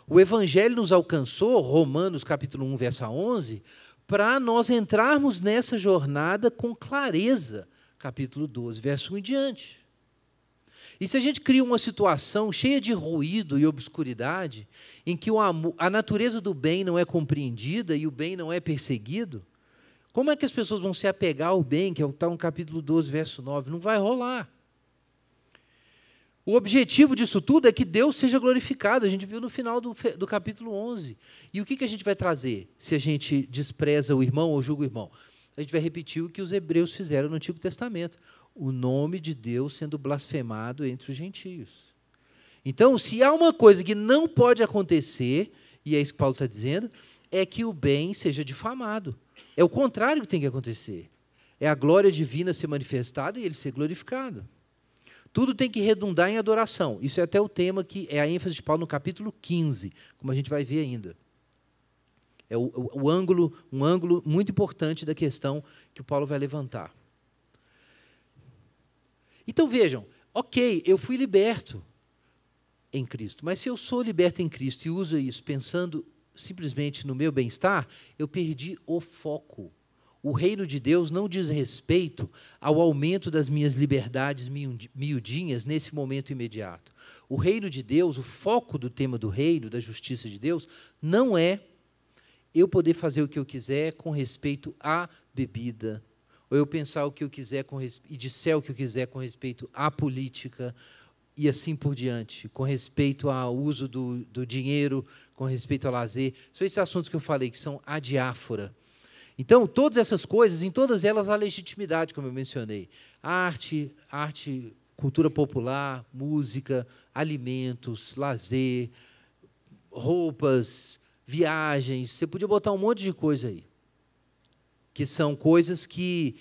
O Evangelho nos alcançou, Romanos capítulo 1, verso 11, para nós entrarmos nessa jornada com clareza, capítulo 12, verso 1 em diante. E se a gente cria uma situação cheia de ruído e obscuridade, em que a natureza do bem não é compreendida e o bem não é perseguido, como é que as pessoas vão se apegar ao bem, que está no capítulo 12, verso 9? Não vai rolar. O objetivo disso tudo é que Deus seja glorificado. A gente viu no final do capítulo 11. E o que a gente vai trazer se a gente despreza o irmão ou julga o irmão? A gente vai repetir o que os hebreus fizeram no Antigo Testamento. O nome de Deus sendo blasfemado entre os gentios. Então, se há uma coisa que não pode acontecer, e é isso que Paulo está dizendo, é que o bem seja difamado. É o contrário que tem que acontecer. É a glória divina ser manifestada e ele ser glorificado. Tudo tem que redundar em adoração. Isso é até o tema que é a ênfase de Paulo no capítulo 15, como a gente vai ver ainda. É um ângulo muito importante da questão que o Paulo vai levantar. Então, vejam, ok, eu fui liberto em Cristo, mas se eu sou liberto em Cristo e uso isso pensando simplesmente no meu bem-estar, eu perdi o foco. O reino de Deus não diz respeito ao aumento das minhas liberdades miudinhas nesse momento imediato. O reino de Deus, o foco do tema do reino, da justiça de Deus, não é eu poder fazer o que eu quiser com respeito à bebida, ou eu pensar o que eu quiser e disser o que eu quiser com respeito à política, e assim por diante, com respeito ao uso do dinheiro, com respeito ao lazer. São esses assuntos que eu falei, que são adiáfora. Então, todas essas coisas, em todas elas há legitimidade, como eu mencionei. Arte, cultura popular, música, alimentos, lazer, roupas, viagens. Você podia botar um monte de coisa aí, que são coisas que,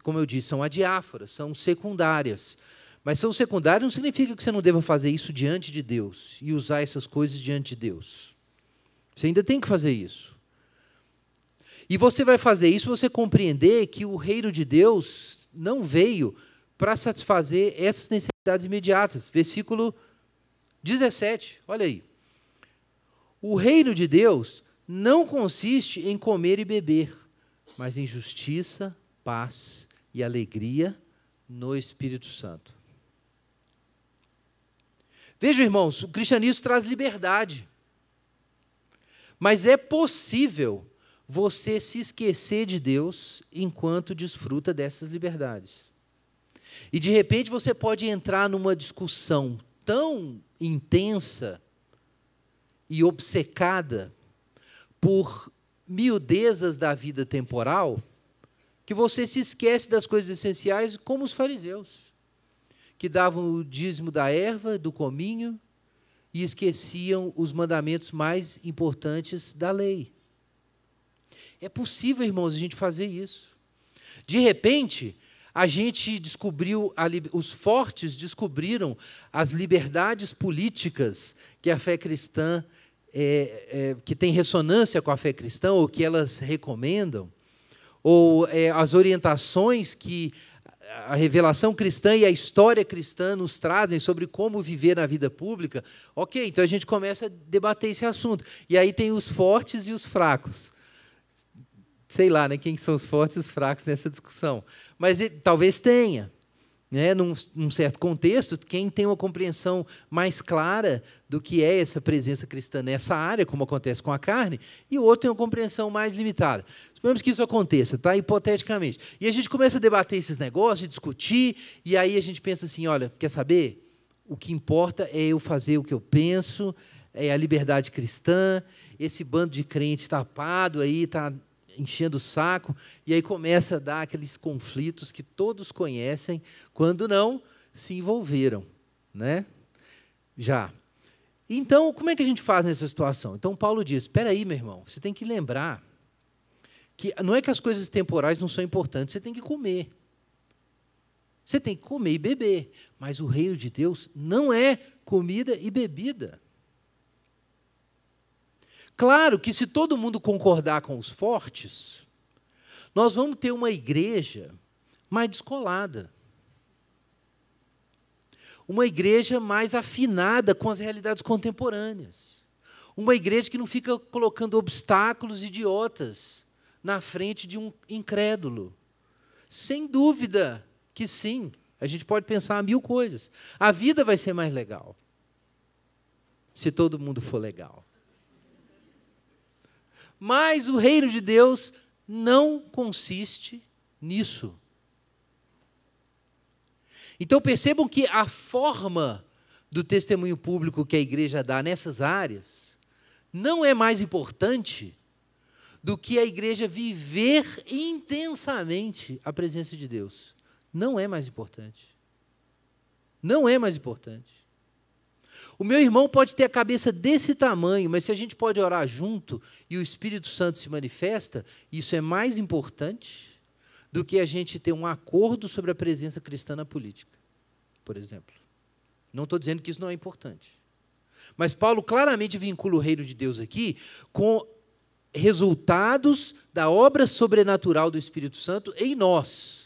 como eu disse, são adiáforas, são secundárias. Mas são secundárias não significa que você não deva fazer isso diante de Deus e usar essas coisas diante de Deus. Você ainda tem que fazer isso. E você vai fazer isso, você compreender que o reino de Deus não veio para satisfazer essas necessidades imediatas. Versículo 17, olha aí. O reino de Deus não consiste em comer e beber, mas em justiça, paz e alegria no Espírito Santo. Vejam, irmãos, o cristianismo traz liberdade. Mas é possível você se esquecer de Deus enquanto desfruta dessas liberdades. E, de repente, você pode entrar numa discussão tão intensa e obcecada por miudezas da vida temporal que você se esquece das coisas essenciais, como os fariseus, que davam o dízimo da erva, do cominho, e esqueciam os mandamentos mais importantes da lei. É possível, irmãos, a gente fazer isso. De repente, a gente descobriu, os fortes descobriram as liberdades políticas que a fé cristã, que tem ressonância com a fé cristã, ou que elas recomendam, ou as orientações que a revelação cristã e a história cristã nos trazem sobre como viver na vida pública. Ok, então a gente começa a debater esse assunto. E aí tem os fortes e os fracos. Sei lá, né, quem são os fortes e os fracos nessa discussão. Mas talvez tenha, né, num certo contexto, quem tem uma compreensão mais clara do que é essa presença cristã nessa área, como acontece com a carne, e o outro tem uma compreensão mais limitada. Suponhamos que isso aconteça, tá? Hipoteticamente. E a gente começa a debater esses negócios, discutir, e aí a gente pensa assim, olha, quer saber? O que importa é eu fazer o que eu penso, é a liberdade cristã, esse bando de crente tapado aí está enchendo o saco, e aí começa a dar aqueles conflitos que todos conhecem, quando não se envolveram, né? Já. Então, como é que a gente faz nessa situação? Então, Paulo diz, espera aí, meu irmão, você tem que lembrar que não é que as coisas temporais não são importantes, você tem que comer. Você tem que comer e beber, mas o reino de Deus não é comida e bebida. Claro que se todo mundo concordar com os fortes, nós vamos ter uma igreja mais descolada. Uma igreja mais afinada com as realidades contemporâneas. Uma igreja que não fica colocando obstáculos idiotas na frente de um incrédulo. Sem dúvida que sim, a gente pode pensar 1000 coisas. A vida vai ser mais legal, se todo mundo for legal. Mas o reino de Deus não consiste nisso. Então percebam que a forma do testemunho público que a igreja dá nessas áreas não é mais importante do que a igreja viver intensamente a presença de Deus. Não é mais importante. Não é mais importante. O meu irmão pode ter a cabeça desse tamanho, mas se a gente pode orar junto e o Espírito Santo se manifesta, isso é mais importante do que a gente ter um acordo sobre a presença cristã na política, por exemplo. Não estou dizendo que isso não é importante. Mas Paulo claramente vincula o reino de Deus aqui com resultados da obra sobrenatural do Espírito Santo em nós.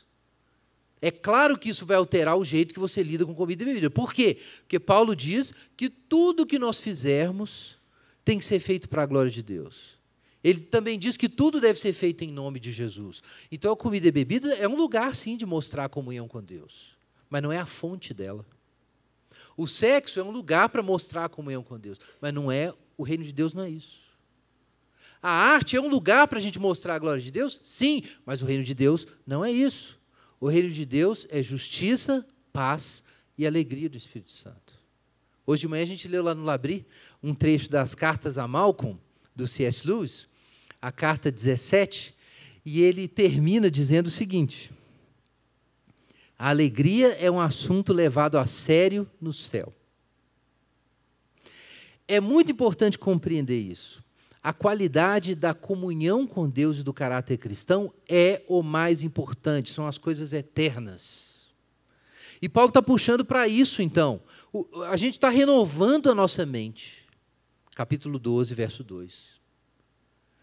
É claro que isso vai alterar o jeito que você lida com comida e bebida. Por quê? Porque Paulo diz que tudo que nós fizermos tem que ser feito para a glória de Deus. Ele também diz que tudo deve ser feito em nome de Jesus. Então, a comida e bebida é um lugar, sim, de mostrar a comunhão com Deus, mas não é a fonte dela. O sexo é um lugar para mostrar a comunhão com Deus, mas não é, o reino de Deus não é isso. A arte é um lugar para a gente mostrar a glória de Deus? Sim, mas o reino de Deus não é isso. O reino de Deus é justiça, paz e alegria do Espírito Santo. Hoje de manhã a gente leu lá no Labri um trecho das cartas a Malcolm, do C.S. Lewis, a carta 17, e ele termina dizendo o seguinte: a alegria é um assunto levado a sério no céu. É muito importante compreender isso. A qualidade da comunhão com Deus e do caráter cristão é o mais importante, são as coisas eternas. E Paulo está puxando para isso, então. A gente está renovando a nossa mente. Capítulo 12, verso 2.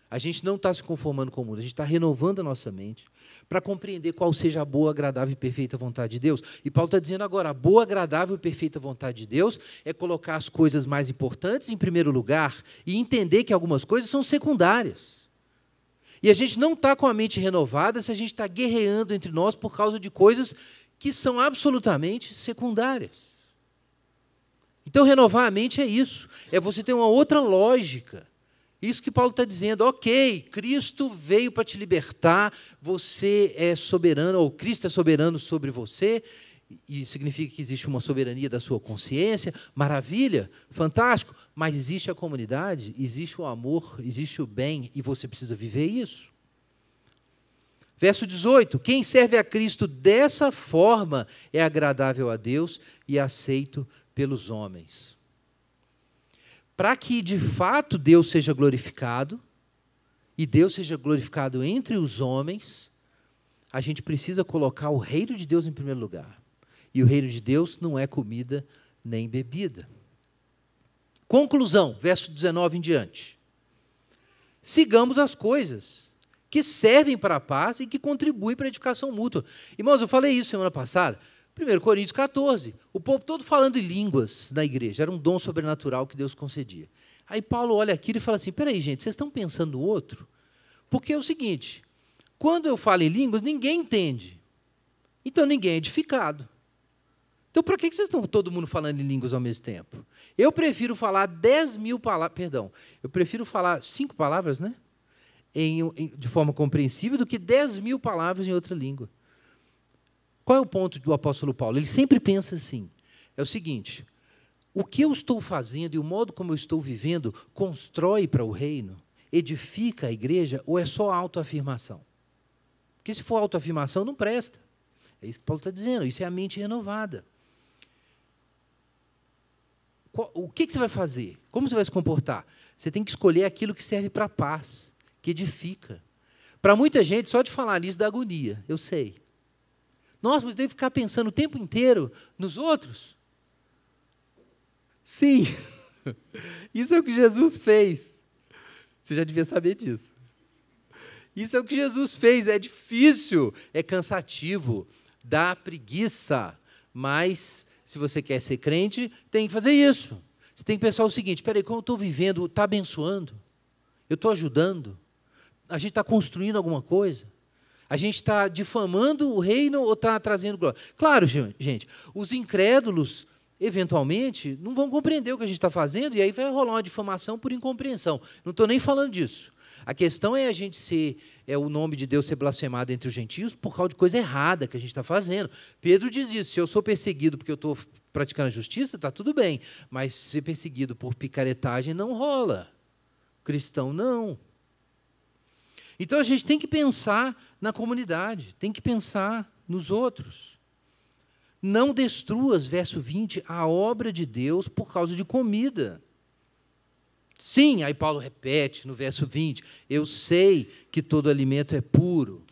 A gente não está se conformando com o mundo, a gente está renovando a nossa mente para compreender qual seja a boa, agradável e perfeita vontade de Deus. E Paulo está dizendo agora, a boa, agradável e perfeita vontade de Deus é colocar as coisas mais importantes em primeiro lugar e entender que algumas coisas são secundárias. E a gente não está com a mente renovada se a gente está guerreando entre nós por causa de coisas que são absolutamente secundárias. Então, renovar a mente é isso, é você ter uma outra lógica. Isso que Paulo está dizendo, ok, Cristo veio para te libertar, você é soberano, ou Cristo é soberano sobre você, e significa que existe uma soberania da sua consciência, maravilha, fantástico, mas existe a comunidade, existe o amor, existe o bem, e você precisa viver isso. Verso 18, quem serve a Cristo dessa forma é agradável a Deus e aceito pelos homens. Para que, de fato, Deus seja glorificado, e Deus seja glorificado entre os homens, a gente precisa colocar o reino de Deus em primeiro lugar. E o reino de Deus não é comida nem bebida. Conclusão, verso 19 em diante. Sigamos as coisas que servem para a paz e que contribuem para a edificação mútua. Irmãos, eu falei isso semana passada. 1 Coríntios 14, o povo todo falando em línguas na igreja, era um dom sobrenatural que Deus concedia. Aí Paulo olha aquilo e fala assim, peraí gente, vocês estão pensando no outro? Porque é o seguinte, quando eu falo em línguas, ninguém entende, então ninguém é edificado. Então por que vocês estão todo mundo falando em línguas ao mesmo tempo? Eu prefiro falar 10.000 palavras, eu prefiro falar 5 palavras, né? De forma compreensível, do que 10.000 palavras em outra língua. Qual é o ponto do apóstolo Paulo? Ele sempre pensa assim, é o seguinte, o que eu estou fazendo e o modo como eu estou vivendo constrói para o reino, edifica a igreja ou é só autoafirmação? Porque se for autoafirmação, não presta. É isso que Paulo está dizendo, isso é a mente renovada. O que você vai fazer? Como você vai se comportar? Você tem que escolher aquilo que serve para a paz, que edifica. Para muita gente, só de falar nisso dá agonia, eu sei. Nossa, mas deve ficar pensando o tempo inteiro nos outros? Sim, isso é o que Jesus fez. Você já devia saber disso. Isso é o que Jesus fez, é difícil, é cansativo, dá preguiça, mas se você quer ser crente, tem que fazer isso. Você tem que pensar o seguinte, peraí, como eu estou vivendo, está abençoando? Eu estou ajudando? A gente está construindo alguma coisa? A gente está difamando o reino ou está trazendo glória? Claro, gente, os incrédulos, eventualmente, não vão compreender o que a gente está fazendo e aí vai rolar uma difamação por incompreensão. Não estou nem falando disso. A questão é a gente ser, o nome de Deus ser blasfemado entre os gentios por causa de coisa errada que a gente está fazendo. Pedro diz isso, se eu sou perseguido porque eu estou praticando a justiça, está tudo bem, mas ser perseguido por picaretagem não rola. Cristão não. Então a gente tem que pensar na comunidade, tem que pensar nos outros. Não destruas, verso 20, a obra de Deus por causa de comida. Sim, aí Paulo repete no verso 20, eu sei que todo alimento é puro.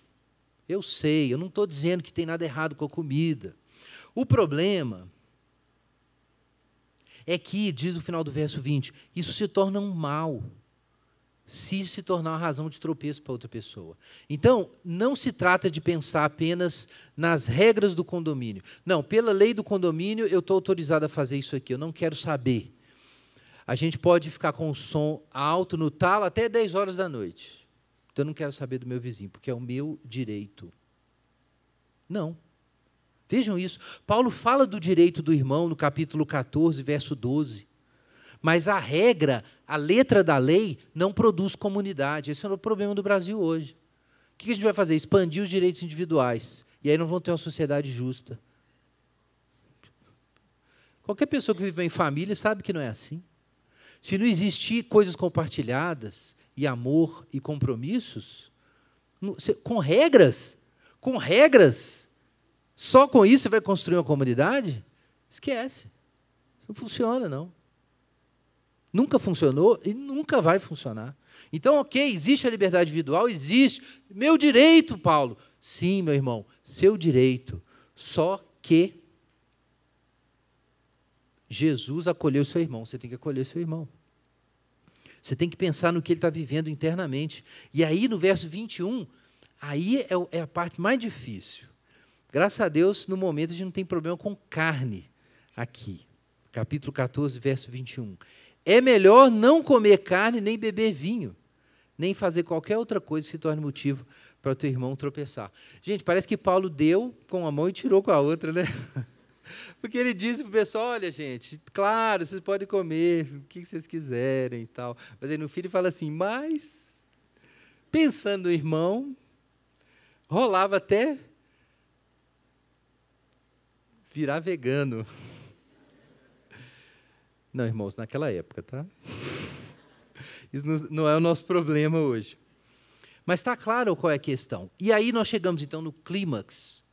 Eu sei, eu não estou dizendo que tem nada errado com a comida. O problema é que, diz no final do verso 20, isso se torna um mal, se tornar uma razão de tropeço para outra pessoa. Então, não se trata de pensar apenas nas regras do condomínio. Não, pela lei do condomínio, eu estou autorizado a fazer isso aqui, eu não quero saber. A gente pode ficar com o som alto no talo até 10 horas da noite. Então, eu não quero saber do meu vizinho, porque é o meu direito. Não. Vejam isso. Paulo fala do direito do irmão no capítulo 14, verso 12. Mas a regra, a letra da lei, não produz comunidade. Esse é o problema do Brasil hoje. O que a gente vai fazer? Expandir os direitos individuais. E aí não vão ter uma sociedade justa. Qualquer pessoa que vive em família sabe que não é assim. Se não existir coisas compartilhadas, e amor e compromissos, com regras, só com isso você vai construir uma comunidade? Esquece. Isso não funciona, não. Nunca funcionou e nunca vai funcionar. Então, ok, existe a liberdade individual? Existe. Meu direito, Paulo. Sim, meu irmão, seu direito. Só que Jesus acolheu seu irmão. Você tem que acolher seu irmão. Você tem que pensar no que ele está vivendo internamente. E aí, no verso 21, aí é a parte mais difícil. Graças a Deus, no momento, a gente não tem problema com carne aqui. Capítulo 14, verso 21. É melhor não comer carne, nem beber vinho, nem fazer qualquer outra coisa que se torne motivo para o teu irmão tropeçar. Gente, parece que Paulo deu com uma mão e tirou com a outra, né? Porque ele disse para o pessoal, olha, gente, claro, vocês podem comer o que vocês quiserem e tal. Mas aí no fim ele fala assim, mas, pensando no irmão, rolava até virar vegano. Não, irmãos, naquela época, tá? Isso não é o nosso problema hoje. Mas está claro qual é a questão. E aí nós chegamos, então, no clímax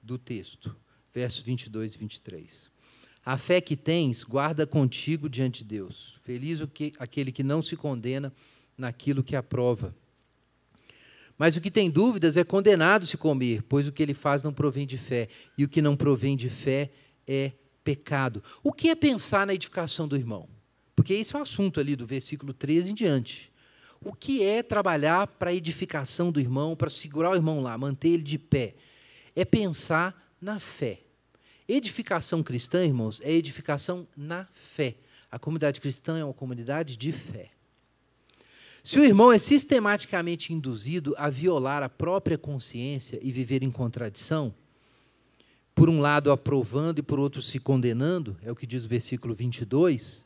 do texto, versos 22 e 23. A fé que tens, guarda contigo diante de Deus. Feliz aquele que não se condena naquilo que aprova. Mas o que tem dúvidas é condenado se comer, pois o que ele faz não provém de fé, e o que não provém de fé é pecado. O que é pensar na edificação do irmão? Porque esse é o assunto ali do versículo 13 em diante. O que é trabalhar para a edificação do irmão, para segurar o irmão lá, manter ele de pé? É pensar na fé. Edificação cristã, irmãos, é edificação na fé. A comunidade cristã é uma comunidade de fé. Se o irmão é sistematicamente induzido a violar a própria consciência e viver em contradição, por um lado aprovando e por outro se condenando, é o que diz o versículo 22,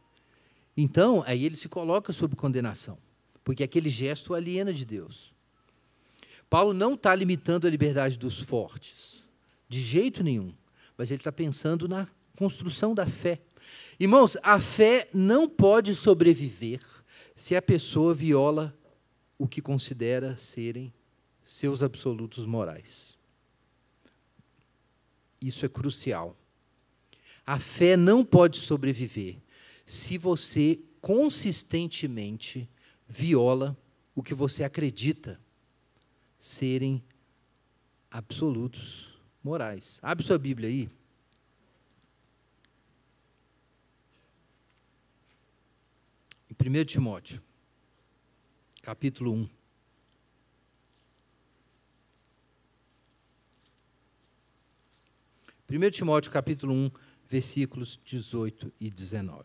então, aí ele se coloca sob condenação, porque aquele gesto o aliena de Deus. Paulo não está limitando a liberdade dos fortes, de jeito nenhum, mas ele está pensando na construção da fé. Irmãos, a fé não pode sobreviver se a pessoa viola o que considera serem seus absolutos morais. Isso é crucial. A fé não pode sobreviver se você consistentemente viola o que você acredita serem absolutos morais. Abre sua Bíblia aí. Em 1 Timóteo, capítulo 1. Primeiro Timóteo, capítulo 1, versículos 18 e 19.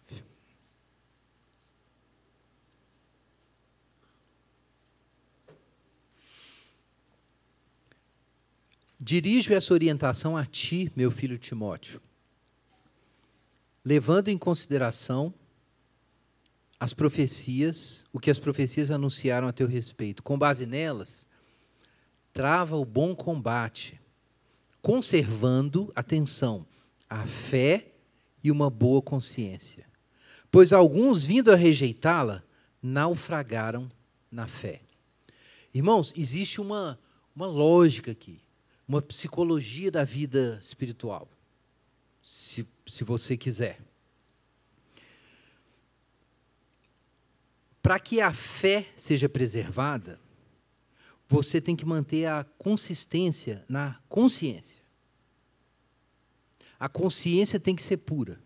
Dirijo essa orientação a ti, meu filho Timóteo, levando em consideração as profecias, o que as profecias anunciaram a teu respeito. Com base nelas, trava o bom combate, conservando, atenção, a fé e uma boa consciência. Pois alguns, vindo a rejeitá-la, naufragaram na fé. Irmãos, existe uma lógica aqui, uma psicologia da vida espiritual, se você quiser. Para que a fé seja preservada, você tem que manter a consistência na consciência. A consciência tem que ser pura.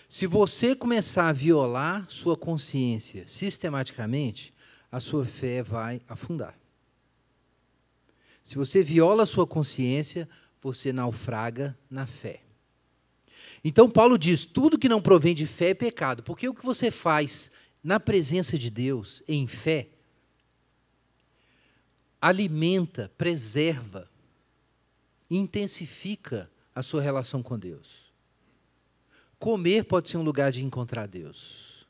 Se você começar a violar sua consciência sistematicamente, a sua fé vai afundar. Se você viola a sua consciência, você naufraga na fé. Então, Paulo diz, tudo que não provém de fé é pecado, porque o que você faz na presença de Deus, em fé, alimenta, preserva, intensifica a sua relação com Deus. Comer pode ser um lugar de encontrar Deus.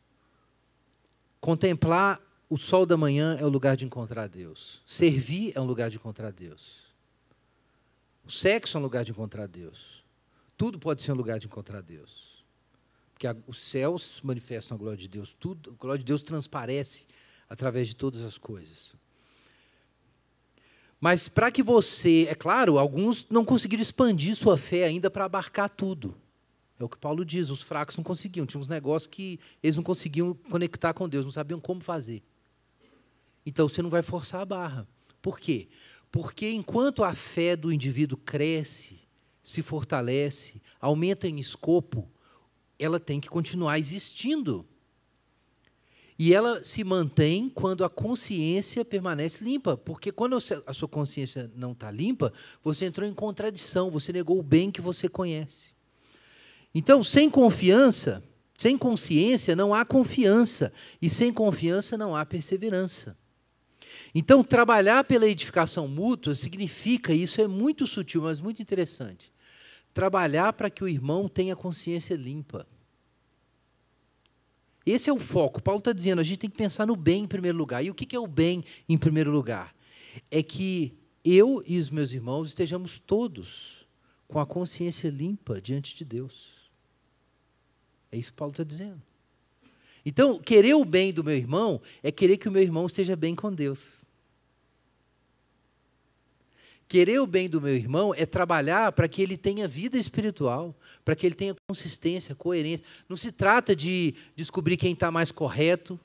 Contemplar o sol da manhã é o lugar de encontrar Deus. Servir é um lugar de encontrar Deus. O sexo é um lugar de encontrar Deus. Tudo pode ser um lugar de encontrar Deus. Porque os céus manifestam a glória de Deus. Tudo, a glória de Deus transparece através de todas as coisas. Mas para que você... É claro, alguns não conseguiram expandir sua fé ainda para abarcar tudo. É o que Paulo diz, os fracos não conseguiam. Tinha uns negócios que eles não conseguiam conectar com Deus, não sabiam como fazer. Então, você não vai forçar a barra. Por quê? Porque enquanto a fé do indivíduo cresce, se fortalece, aumenta em escopo, ela tem que continuar existindo. E ela se mantém quando a consciência permanece limpa. Porque quando a sua consciência não está limpa, você entrou em contradição, você negou o bem que você conhece. Então, sem confiança, sem consciência, não há confiança. E sem confiança, não há perseverança. Então, trabalhar pela edificação mútua significa, isso é muito sutil, mas muito interessante, trabalhar para que o irmão tenha consciência limpa. Esse é o foco. Paulo está dizendo, a gente tem que pensar no bem em primeiro lugar. E o que é o bem em primeiro lugar? É que eu e os meus irmãos estejamos todos com a consciência limpa diante de Deus. É isso que Paulo está dizendo. Então, querer o bem do meu irmão é querer que o meu irmão esteja bem com Deus. Querer o bem do meu irmão é trabalhar para que ele tenha vida espiritual, para que ele tenha consistência, coerência. Não se trata de descobrir quem está mais correto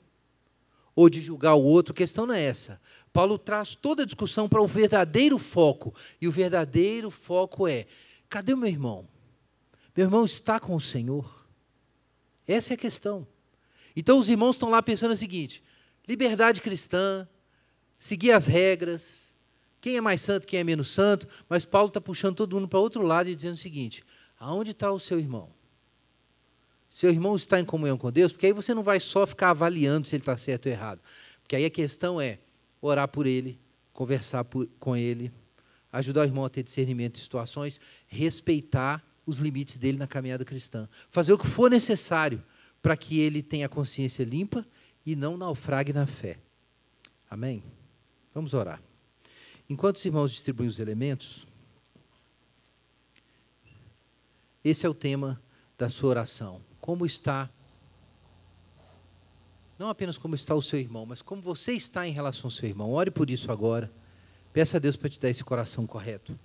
ou de julgar o outro, a questão não é essa. Paulo traz toda a discussão para o verdadeiro foco, e o verdadeiro foco é, cadê o meu irmão? Meu irmão está com o Senhor? Essa é a questão. Então, os irmãos estão lá pensando o seguinte, liberdade cristã, seguir as regras, quem é mais santo, quem é menos santo, mas Paulo está puxando todo mundo para outro lado e dizendo o seguinte, aonde está o seu irmão? Seu irmão está em comunhão com Deus? Porque aí você não vai só ficar avaliando se ele está certo ou errado. Porque aí a questão é orar por ele, conversar com ele, ajudar o irmão a ter discernimento de situações, respeitar os limites dele na caminhada cristã. Fazer o que for necessário para que ele tenha a consciência limpa e não naufrague na fé. Amém? Vamos orar. Enquanto os irmãos distribuem os elementos, esse é o tema da sua oração. Como está, não apenas como está o seu irmão, mas como você está em relação ao seu irmão. Ore por isso agora. Peça a Deus para te dar esse coração correto.